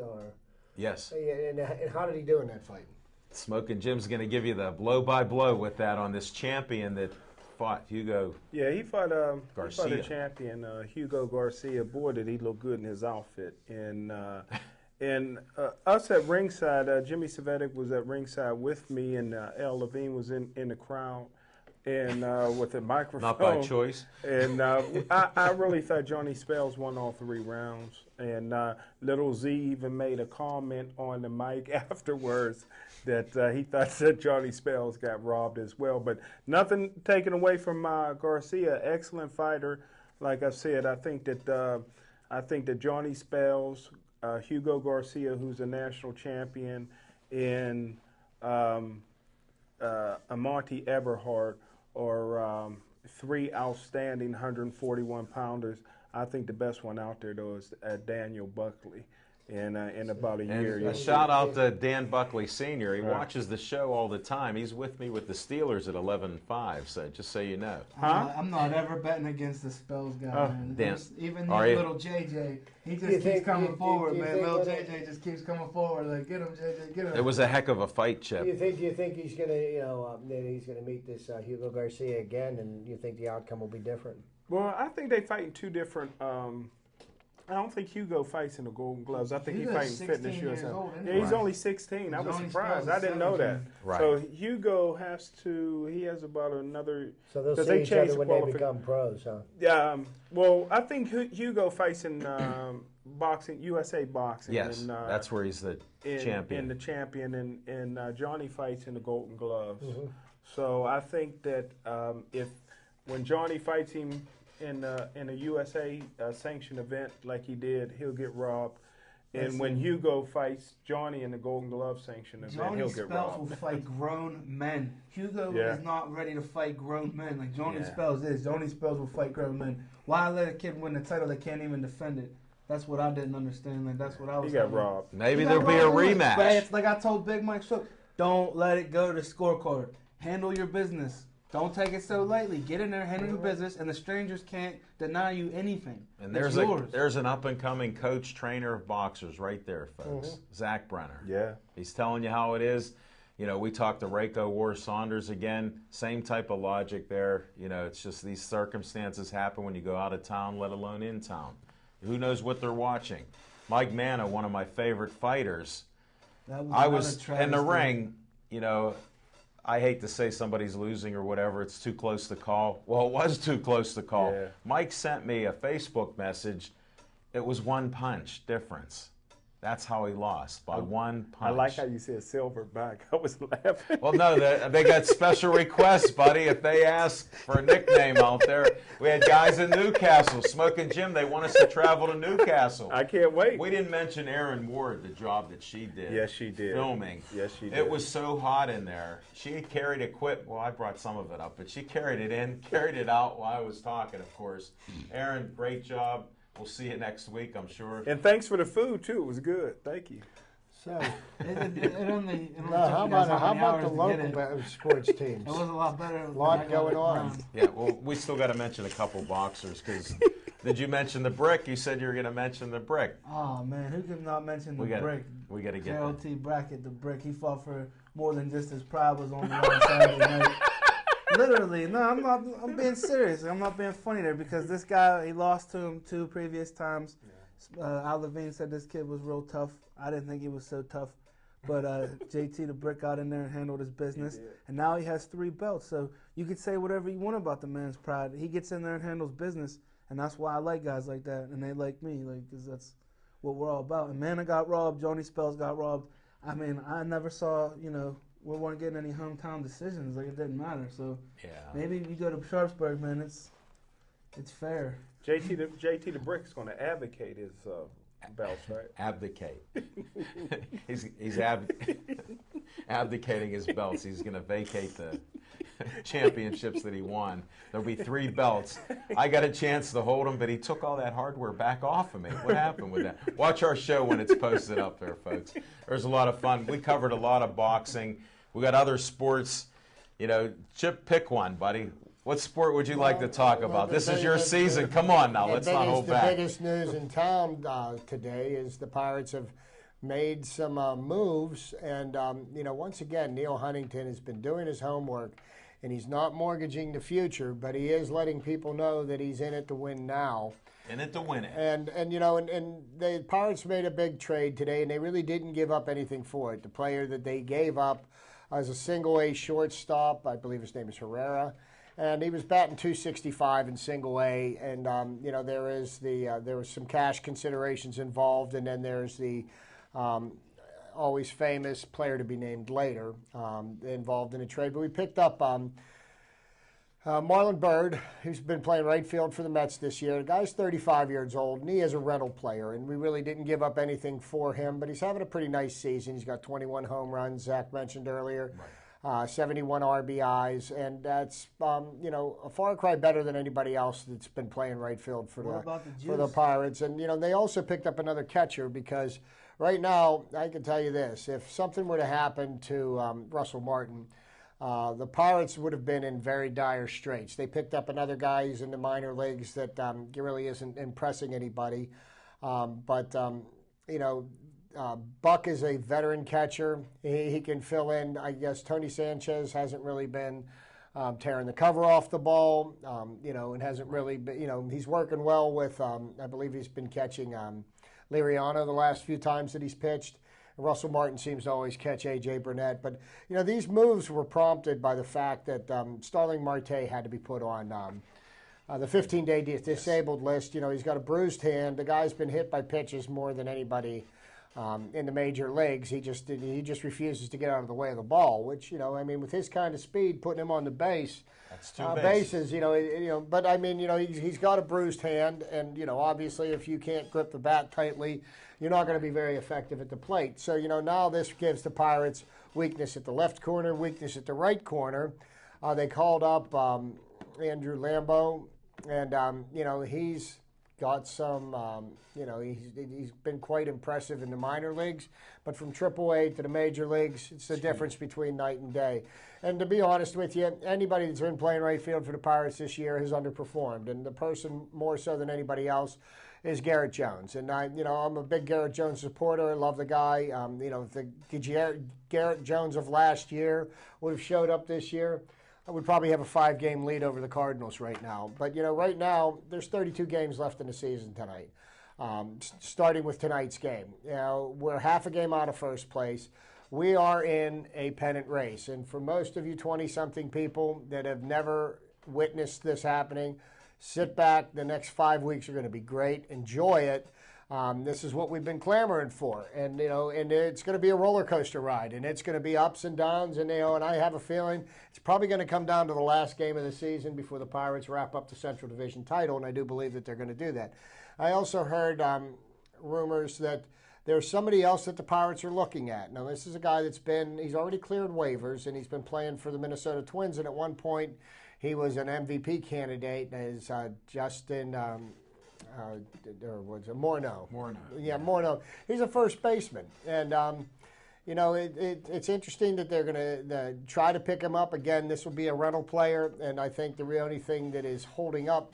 Yes. And how did he do in that fight? Smoking Jim's going to give you the blow-by-blow with that on this champion that fought Hugo. Yeah, he fought Garcia. He fought a champion, Hugo Garcia. Boy, did he look good in his outfit. And us at ringside, Jimmy Savetic was at ringside with me, and Al Levine was in the crowd. And with a microphone. Not by choice. And I really thought Johnny Spells won all 3 rounds. And Little Z even made a comment on the mic afterwards that he thought that Johnny Spells got robbed as well. But nothing taken away from Garcia. Excellent fighter. Like I said, I think that Johnny Spells, Hugo Garcia, who's a national champion, and Amante Eberhard are 3 outstanding 141-pounders. I think the best one out there, though, is Daniel Buckley. in about a And year. a shout out to Dan Buckley Sr. He watches the show all the time. He's with me with the Steelers at 11-5, so just so you know. I'm not ever betting against the Spells guy, man. Dan, Even are you? little JJ, he just You keeps think- coming you forward, man. think Little that- JJ just keeps coming forward. Like, get him, JJ, get him. It was a heck of a fight, Do Chip. you think he's gonna, that he's gonna meet this Hugo Garcia again, and you think the outcome will be different? Well, I think they fight in two different. I don't think Hugo fights in the Golden Gloves. I think he Hugo's fights in 16 Fitness years USA. old, isn't Yeah, he? he's Right. only 16. I was Johnny surprised. Spells I is didn't know that. 17. Right. So Hugo he has about another. So they'll 'Cause see they each other changed when the they become pros, huh? Well, I think Hugo fights in boxing, USA boxing. Yes, and, that's where he's the champion. And the champion, and Johnny fights in the Golden Gloves. Mm-hmm. So I think that when Johnny fights him in a USA sanctioned event like he did, he'll get robbed. And when Hugo fights Johnny in the Golden Glove sanctioned event, Johnny he'll get Spells robbed. will fight grown men. Hugo Yeah. is not ready to fight grown men like Johnny Yeah. Spells is. Johnny Spells will fight grown men. Why let a kid win the title that can't even defend it? That's what I didn't understand. Like, that's what I was He got having. robbed. Maybe He there'll got be a robbed anyway. But rematch. it's like I told Big Mike Shook, don't let it go to the scorecard. Handle your business. Don't take it so lightly. Get in there, handle your business, and the strangers can't deny you anything. And It's there's yours. there's an up and coming coach trainer of boxers right there, folks. Zach Brenner. Yeah. He's telling you how it is. You know, we talked to Rayco War Saunders again. Same type of logic there. You know, it's just these circumstances happen when you go out of town, let alone in town. Who knows what they're watching? Mike Manna, one of my favorite fighters. That I another was in the travesty. ring, you know, I hate to say somebody's losing or whatever. It's too close to call. Well, it was too close to call. Yeah. Mike sent me a Facebook message. It was one punch difference. That's how he lost, by one punch. I like how you said silverback. I was laughing. Well, no, they got special requests, buddy. If they ask for a nickname out there, we had guys in Newcastle, Smoking Jim. They want us to travel to Newcastle. I can't wait. We didn't mention Erin Ward, the job that she did. Yes, she did. Filming. Yes, she did. It was so hot in there. She carried equipment. Well, I brought some of it up, but she carried it in, carried it out while I was talking, of course. Erin, great job. We'll see you next week, I'm sure. And thanks for the food too. It was good. Thank you. So, It only took how you guys about many the hours to get local it. sports teams? It was a lot better. than Lot I got going it on. around. Yeah, well, we still got to mention a couple boxers because did you mention the brick? You said you were going to mention the brick. Oh man, who could not mention the We got brick? we got to get Gerald that. T. Brackett, the brick. He fought for more than just his pride was on the line Saturday night. Literally, no, I'm not. I'm being serious. I'm not being funny there because this guy, he lost to him 2 previous times. Al Levine said this kid was real tough. I didn't think he was so tough, but JT the Brick got in there and handled his business, and now he has 3 belts. So you could say whatever you want about the man's pride. He gets in there and handles business, and that's why I like guys like that, and they like me, like because that's what we're all about. And Manna got robbed. Johnny Spells got robbed. I mean, I never saw, we weren't getting any hometown decisions. Like, it didn't matter. So Yeah. maybe if you go to Sharpsburg, man, it's fair. JT the Brick's going to advocate his belts, right? Abdicate. he's abdicating his belts. He's going to vacate the championships that he won. There'll be 3 belts. I got a chance to hold them, but he took all that hardware back off of me. What happened with that? Watch our show when it's posted up there, folks. There's a lot of fun. We covered a lot of boxing. We got other sports. Chip, pick one, buddy. What sport would you like to talk about? This is your season. Come on now. Let's not hold back. The biggest news in town today is the Pirates have made some moves. And, once again, Neil Huntington has been doing his homework, and he's not mortgaging the future, but he is letting people know that he's in it to win now. In it to win it. And the Pirates made a big trade today, and they really didn't give up anything for it. The player that they gave up as a single-A shortstop, I believe his name is Herrera, and he was batting .265 in single A. And there was some cash considerations involved, and then there's the always famous player to be named later involved in a trade. But we picked up Marlon Byrd, who's been playing right field for the Mets this year. The guy's 35 years old, and he is a rental player, and we really didn't give up anything for him, but he's having a pretty nice season. He's got 21 home runs, Zach mentioned earlier. 71 RBIs, and that's a far cry better than anybody else that's been playing right field for the Pirates. And they also picked up another catcher, because right now I can tell you this: if something were to happen to Russell Martin, the Pirates would have been in very dire straits. They picked up another guy who's in the minor leagues that really isn't impressing anybody, but Buck is a veteran catcher. He can fill in. I guess Tony Sanchez hasn't really been tearing the cover off the ball, and hasn't really been, he's working well with, I believe he's been catching Liriano the last few times that he's pitched. Russell Martin seems to always catch A.J. Burnett. But, these moves were prompted by the fact that Starling Marte had to be put on the 15-day disabled list. He's got a bruised hand. The guy's been hit by pitches more than anybody in the major leagues. He just refuses to get out of the way of the ball, which, with his kind of speed, putting him on the base, that's two bases, but he's got a bruised hand, and, obviously if you can't grip the bat tightly, you're not going to be very effective at the plate. So, now this gives the Pirates weakness at the left corner, weakness at the right corner. They called up Andrew Lambeau, and, he's got some, he's been quite impressive in the minor leagues, but from AAA to the major leagues, it's the difference between night and day. And to be honest with you, anybody that's been playing right field for the Pirates this year has underperformed, and the person more so than anybody else is Garrett Jones. And I'm a big Garrett Jones supporter. I love the guy. If the Garrett Jones of last year would have showed up this year, I would probably have a 5-game lead over the Cardinals right now. But, right now, there's 32 games left in the season tonight, starting with tonight's game. We're half a game out of first place. We are in a pennant race. And for most of you 20-something people that have never witnessed this happening, sit back. The next 5 weeks are going to be great. Enjoy it. This is what we've been clamoring for, and and it's going to be a roller coaster ride, and it's going to be ups and downs, and and I have a feeling it's probably going to come down to the last game of the season before the Pirates wrap up the Central Division title, and I do believe that they're going to do that. I also heard rumors that there's somebody else that the Pirates are looking at. Now, this is a guy he's already cleared waivers, and he's been playing for the Minnesota Twins, and at one point he was an MVP candidate as Justin. Or was it Morneau? Morneau. Yeah, Morneau. He's a first baseman, and it's interesting that they're going to try to pick him up again. This will be a rental player, and I think the only thing that is holding up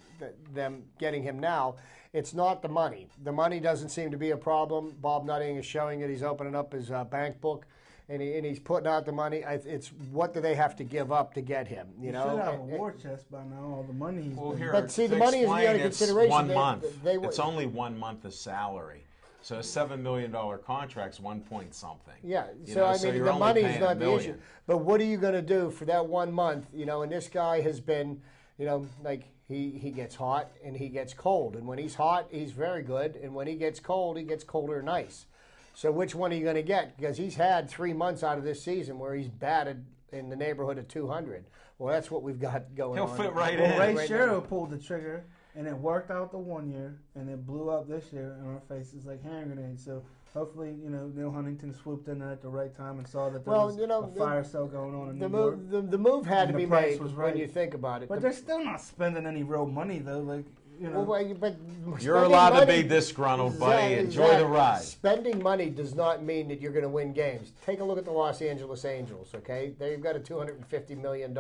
them getting him now, it's not the money. The money doesn't seem to be a problem. Bob Nutting is showing it. He's opening up his bank book. And he's putting out the money. It's what do they have to give up to get him? Should have a war chest by now. All the money he's been. But see, the money is the other consideration. 1 month. It's only 1 month of salary. So a $7 million contract's 1 point something. Yeah. So the money is not the issue. But what are you going to do for that 1 month? And this guy has been, he gets hot and he gets cold. And when he's hot, he's very good. And when he gets colder and ice. So which one are you going to get? Because he's had 3 months out of this season where he's batted in the neighborhood of 200. Well, that's what we've got going on. He'll fit right in. Ray Sherrill pulled the trigger, and it worked out the 1 year, and it blew up this year in our faces like hand grenades. So hopefully, Neil Huntington swooped in at the right time and saw that there was a fire sale going on in New York. The move had to be made when you think about it. But they're still not spending any real money, though. But you're allowed to be disgruntled, buddy. Enjoy the ride. Spending money does not mean that you're going to win games. Take a look at the Los Angeles Angels, okay? They've got a $250 million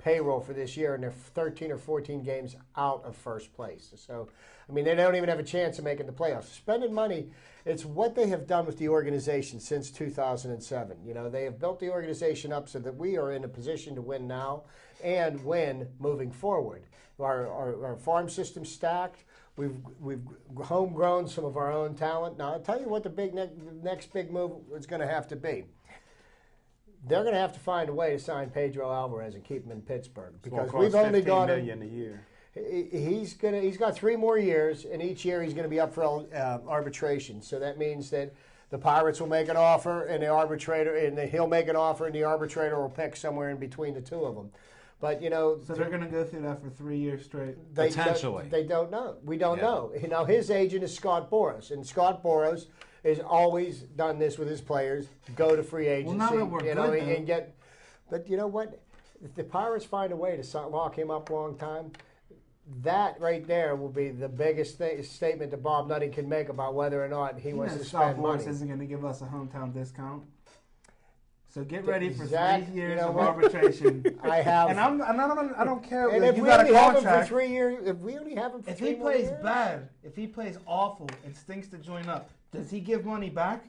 payroll for this year, and they're 13 or 14 games out of first place. So, they don't even have a chance of making the playoffs. Spending money, it's what they have done with the organization since 2007. They have built the organization up so that we are in a position to win now and win moving forward. Our farm system's stacked. We've homegrown some of our own talent. Now, I'll tell you what the next big move is going to have to be. They're going to have to find a way to sign Pedro Alvarez and keep him in Pittsburgh because we've only got $15 million a year. He's got 3 more years, and each year he's going to be up for arbitration. So that means that the Pirates will make an offer, and he'll make an offer, and the arbitrator will pick somewhere in between the two of them. But, so they're going to go through that for 3 years straight? Potentially. They don't know. We don't know. Now, his agent is Scott Boras, and Scott Boras has always done this with his players, go to free agency, well, now that we're good, and get. But you know what? If the Pirates find a way to lock him up long time, that right there will be the biggest statement that Bob Nutting can make about whether or not he wants to Scott spend money. Boras isn't going to give us a hometown discount. So get ready for Zach, 3 years you know of what? arbitration. I have, And I don't care and if if you we got a only have him for contract. 3 years, if we only have him for If 3 he more plays years, bad, if he plays awful and stinks to join up, does he give money back?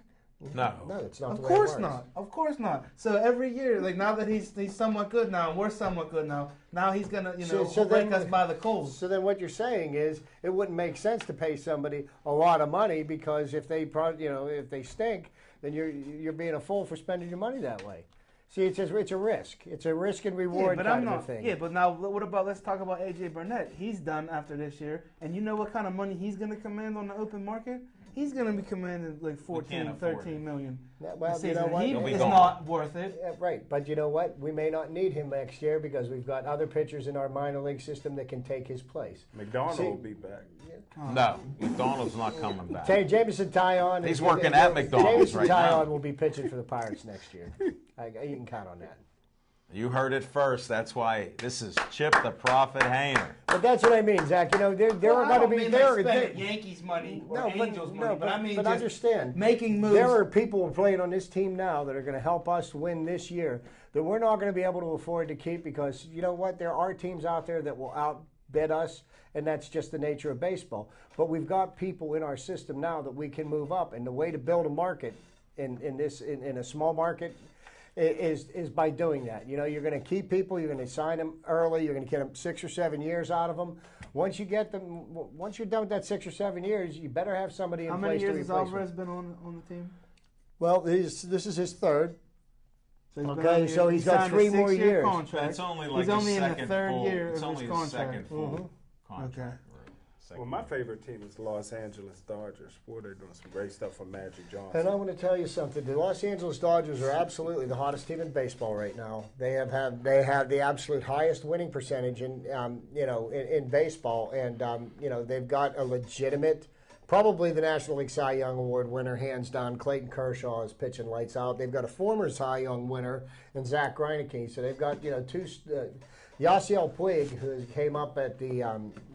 No. no, it's not. Of the way it course works. not. Of course not. So every year, like now that he's somewhat good now, and we're somewhat good now he's gonna So break then- us by the coals. So then, what you're saying is, it wouldn't make sense to pay somebody a lot of money because if they, if they stink, then you're being a fool for spending your money that way. See, it's a risk. It's a risk and reward but kind of a thing. Yeah, but now what about? Let's talk about AJ Burnett. He's done after this year, and you know what kind of money he's gonna command on the open market? He's gonna be commanding like 14, can't afford 13 million. Yeah, a well, you season. know what? He He'll be is gone. not worth it. Yeah, right, but you know what? We may not need him next year because we've got other pitchers in our minor league system that can take his place. McDonald See- will be back. No. McDonald's not coming back. Jameson Tyon. He's working at McDonald's Jameson right Tyon now. will be pitching for the Pirates next year. You can count on that. You heard it first. That's why this is Chip the Prophet Hayner. But that's what I mean, Zach. There Well, are I going to don't be mean there. like spending Yankees money or Angels money, but I mean but just understand, making moves. there are people playing on this team now that are going to help us win this year that we're not going to be able to afford to keep because you know what? There are teams out there that will outbid us, and that's just the nature of baseball. But we've got people in our system now that we can move up, and the way to build a market in a small market is by doing that. You know, you're going to keep people, you're going to sign them early, you're going to get them 6 or 7 years out of them. Once you get them, once you're done with that 6 or 7 years, you better have somebody in How place many to years replace has them. Alvarez been on the team? Well, this is his third. So he's been Okay, on so the- he's he got signed a 3 more 6-year years. Contract. It's only like he's only his in the second third full, year it's of only his his contract. second full contract. Okay. Right. Second Well, my year. favorite team is the Los Angeles Dodgers. Boy, they're doing some great stuff for Magic Johnson. And I'm going to tell you something. The Los Angeles Dodgers are absolutely the hottest team in baseball right now. They have the absolute highest winning percentage in baseball, and they've got a legitimate, probably the National League Cy Young Award winner, hands down. Clayton Kershaw is pitching lights out. They've got a former Cy Young winner in Zach Greinke. So they've got two. Yasiel Puig, who came up at the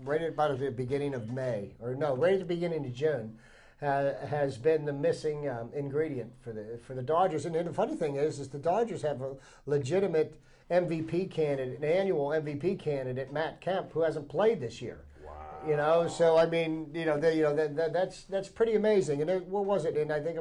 right about at the beginning of May, or no, right at the beginning of June, has been the missing ingredient for the Dodgers. And the funny thing is the Dodgers have a legitimate MVP candidate, an annual MVP candidate, Matt Kemp, who hasn't played this year. Wow. You know, so I mean, that's pretty amazing. And what was it? And I think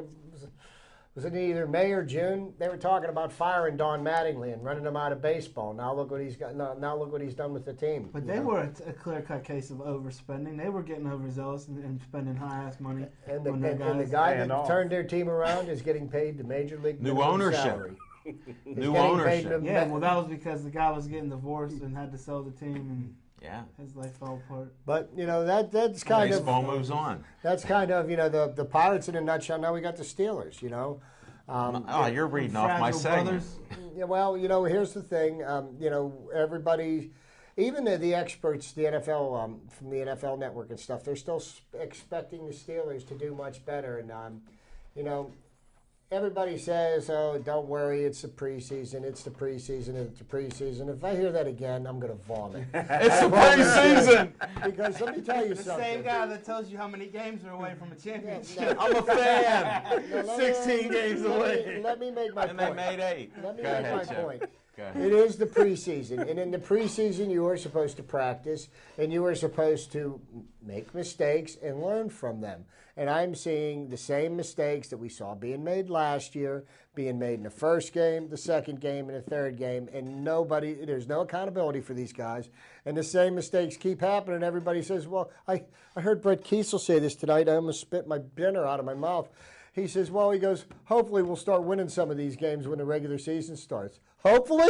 was it either May or June? They were talking about firing Don Mattingly and running him out of baseball. Now look what he's got. Now look what he's done with the team. But they were a clear-cut case of overspending. They were getting overzealous and spending high-ass money And on the their guys. guy Paying that off. turned their team around is getting paid the major league New minimum ownership. salary. He's New getting paid ownership. the- Yeah, well, that was because the guy was getting divorced and had to sell the team, Yeah. and his life fell apart. But that's kind Baseball of moves on. that's kind of the Pirates in a nutshell. Now we got the Steelers. Oh, you're reading off my Fragile segment. Brothers. Yeah, well, here's the thing. Everybody, even the experts, the NFL from the NFL Network and stuff, they're still expecting the Steelers to do much better. And everybody says, "Oh, don't worry, it's the preseason. It's the preseason. It's the preseason." If I hear that again, I'm going to vomit. It's the preseason. Because let me tell you The something. same guy that tells you how many games are away from a championship. I'm a fan. Now, let 16 games let me- away. Let me make my And they point. made 8. Let me Go make ahead, my Chip. point. Go ahead. It is the preseason, and in the preseason, you are supposed to practice, and you are supposed to make mistakes and learn from them. And I'm seeing the same mistakes that we saw being made last year, being made in the first game, the second game, and the third game, and there's no accountability for these guys. And the same mistakes keep happening. Everybody says, well, I heard Brett Kiesel say this tonight. I almost spit my dinner out of my mouth. He says, well, he goes, hopefully we'll start winning some of these games when the regular season starts. Hopefully?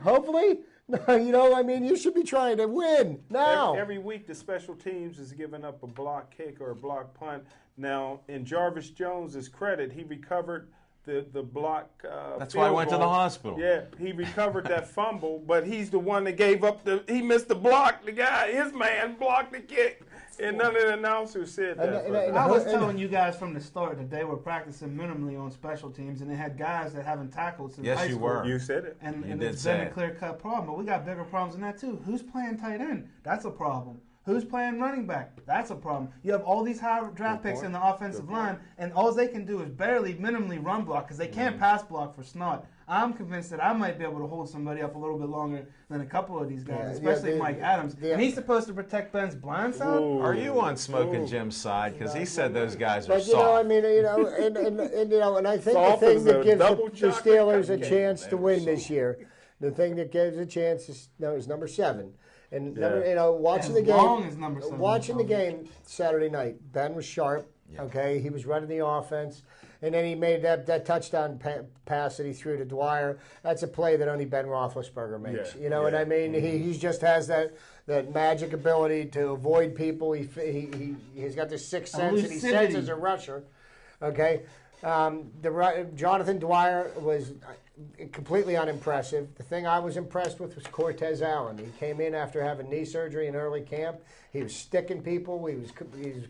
Hopefully? You should be trying to win now. Every week, the special teams is giving up a block kick or a block punt. Now, in Jarvis Jones's credit, he recovered the block. That's field why I went to the goal. hospital. Yeah, he recovered that fumble, but he's the one that gave up he missed the block. The guy, his man, blocked the kick. And none of the announcers said that. and I was telling you guys from the start that they were practicing minimally on special teams, and they had guys that haven't tackled since Yes, high you school. were. You said it. And, You and did it's say been a it. clear-cut problem, but we got bigger problems than that too. Who's playing tight end? That's a problem. Who's playing running back? That's a problem. You have all these high draft picks in the offensive line, and all they can do is barely minimally run block because they can't pass block for snot. I'm convinced that I might be able to hold somebody up a little bit longer than a couple of these guys, especially Mike Adams. And he's supposed to protect Ben's blind side. Are you on Smoking Jim's side? Because he said those guys are But you know, I soft. mean, you know, and you know, and I think Soft the thing as that a gives double the chocolate Steelers a cupcake. chance They to were win this soft. year, the thing that gives a chance is number 7. And Yeah. you know, watching As the game, long as number 7 watching the is game Saturday night, Ben was sharp. Yeah. Okay, he was running the offense, and then he made that touchdown pass that he threw to Dwyer. That's a play that only Ben Roethlisberger makes. Yeah, You know what yeah. I mean? He just has that magic ability to avoid people. He's got this sixth sense that he Elusivity. senses a rusher. Okay, Jonathan Dwyer was completely unimpressive. The thing I was impressed with was Cortez Allen. He came in after having knee surgery in early camp. He was sticking people. He was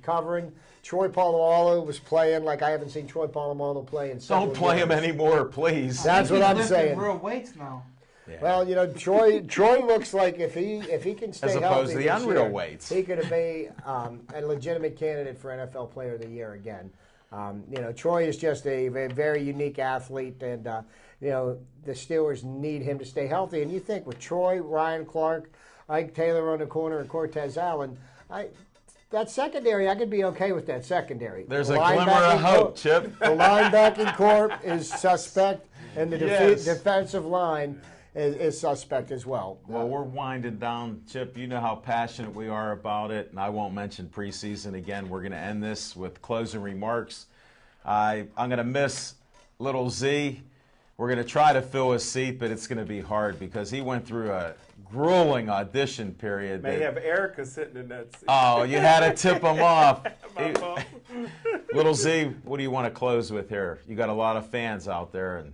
covering. Troy Polamalu was playing like I haven't seen Troy Polamalu play in several Don't play him years. anymore, please. That's what I'm lifting saying. Real weights now. Yeah. Well, you know, Troy looks like if he can stay As healthy opposed to the this unreal year, weights. he could be a legitimate candidate for NFL Player of the Year again. You know, Troy is just a very unique athlete, and you know the Steelers need him to stay healthy. And you think with Troy, Ryan Clark, Ike Taylor on the corner, and Cortez Allen, that secondary, I could be okay with that secondary. There's The a glimmer linebacking of hope, corps- Chip. The linebacking corps is suspect, and the Yes. defensive line is suspect as well. Well, we're winding down, Chip. You know how passionate we are about it, and I won't mention preseason again. We're going to end this with closing remarks. I'm going to miss little Z. We're going to try to fill his seat, but it's going to be hard because he went through a grueling audition period. May that- have Erica sitting in that seat. Oh, you had to tip him off. My mom. Little Z, what do you want to close with here? You got a lot of fans out there, and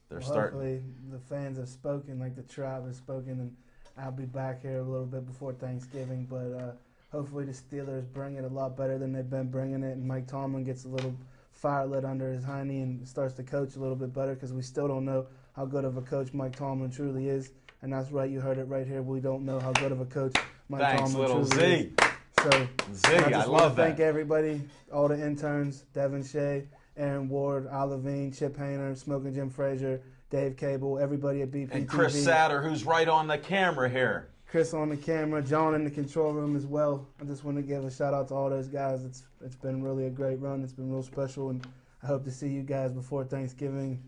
they're starting. Hopefully the fans have spoken, like the tribe has spoken, and I'll be back here a little bit before Thanksgiving. But hopefully the Steelers bring it a lot better than they've been bringing it, and Mike Tomlin gets a little fire lit under his hiney and starts to coach a little bit better because we still don't know how good of a coach Mike Tomlin truly is. And that's right, you heard it right here. We don't know how good of a coach Mike Thanks, Tomlin little truly Z. is. So Z, I I just want love to thank that. everybody, all the interns, Devin Shea, Aaron Ward, Al Levine, Chip Hayner, Smoking Jim Frazier, Dave Cable, everybody at BPTV. And Chris Satter, who's right on the camera here. Chris on the camera, John in the control room as well. I just want to give a shout out to all those guys. It's been really a great run. It's been real special, and I hope to see you guys before Thanksgiving.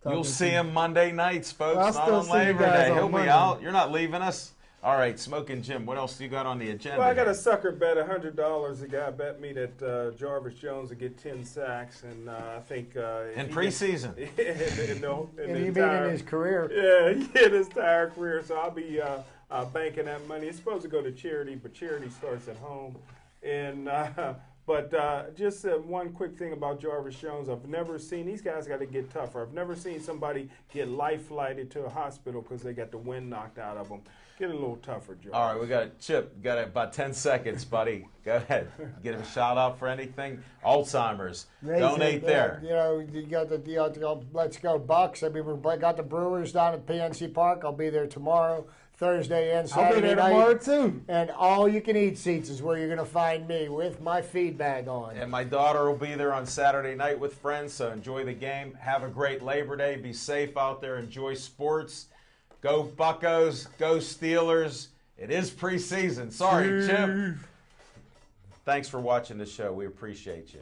You'll see him Monday nights, folks, Well, I'll not still on see you Labor guys Day. on He'll be Monday. out. You're not leaving us. All right, Smoking Jim, what else do you got on the agenda? Well, I got here? a sucker bet, $100. A guy bet me that Jarvis Jones would get 10 sacks, and I think In preseason. And you mean in his career? Yeah, in his entire career. So I'll be banking that money. It's supposed to go to charity, but charity starts at home. And but just one quick thing about Jarvis Jones. I've never seen these guys got to get tougher. I've never seen somebody get life flighted to a hospital because they got the wind knocked out of them. Get a little tougher, Jarvis. All right, we got Chip. Got about 10 seconds, buddy. Go ahead. Get a shout out for anything. Alzheimer's. Donate there. You know, you got the Let's Go Bucks. I mean, we got the Brewers down at PNC Park. I'll be there tomorrow, Thursday, and I'll be Saturday there night. tomorrow too. And all you can eat seats is where you're going to find me with my feed bag on. And my daughter will be there on Saturday night with friends, so enjoy the game. Have a great Labor Day. Be safe out there. Enjoy sports. Go Buccos. Go Steelers. It is preseason. Sorry, Chip. Thanks for watching the show. We appreciate you.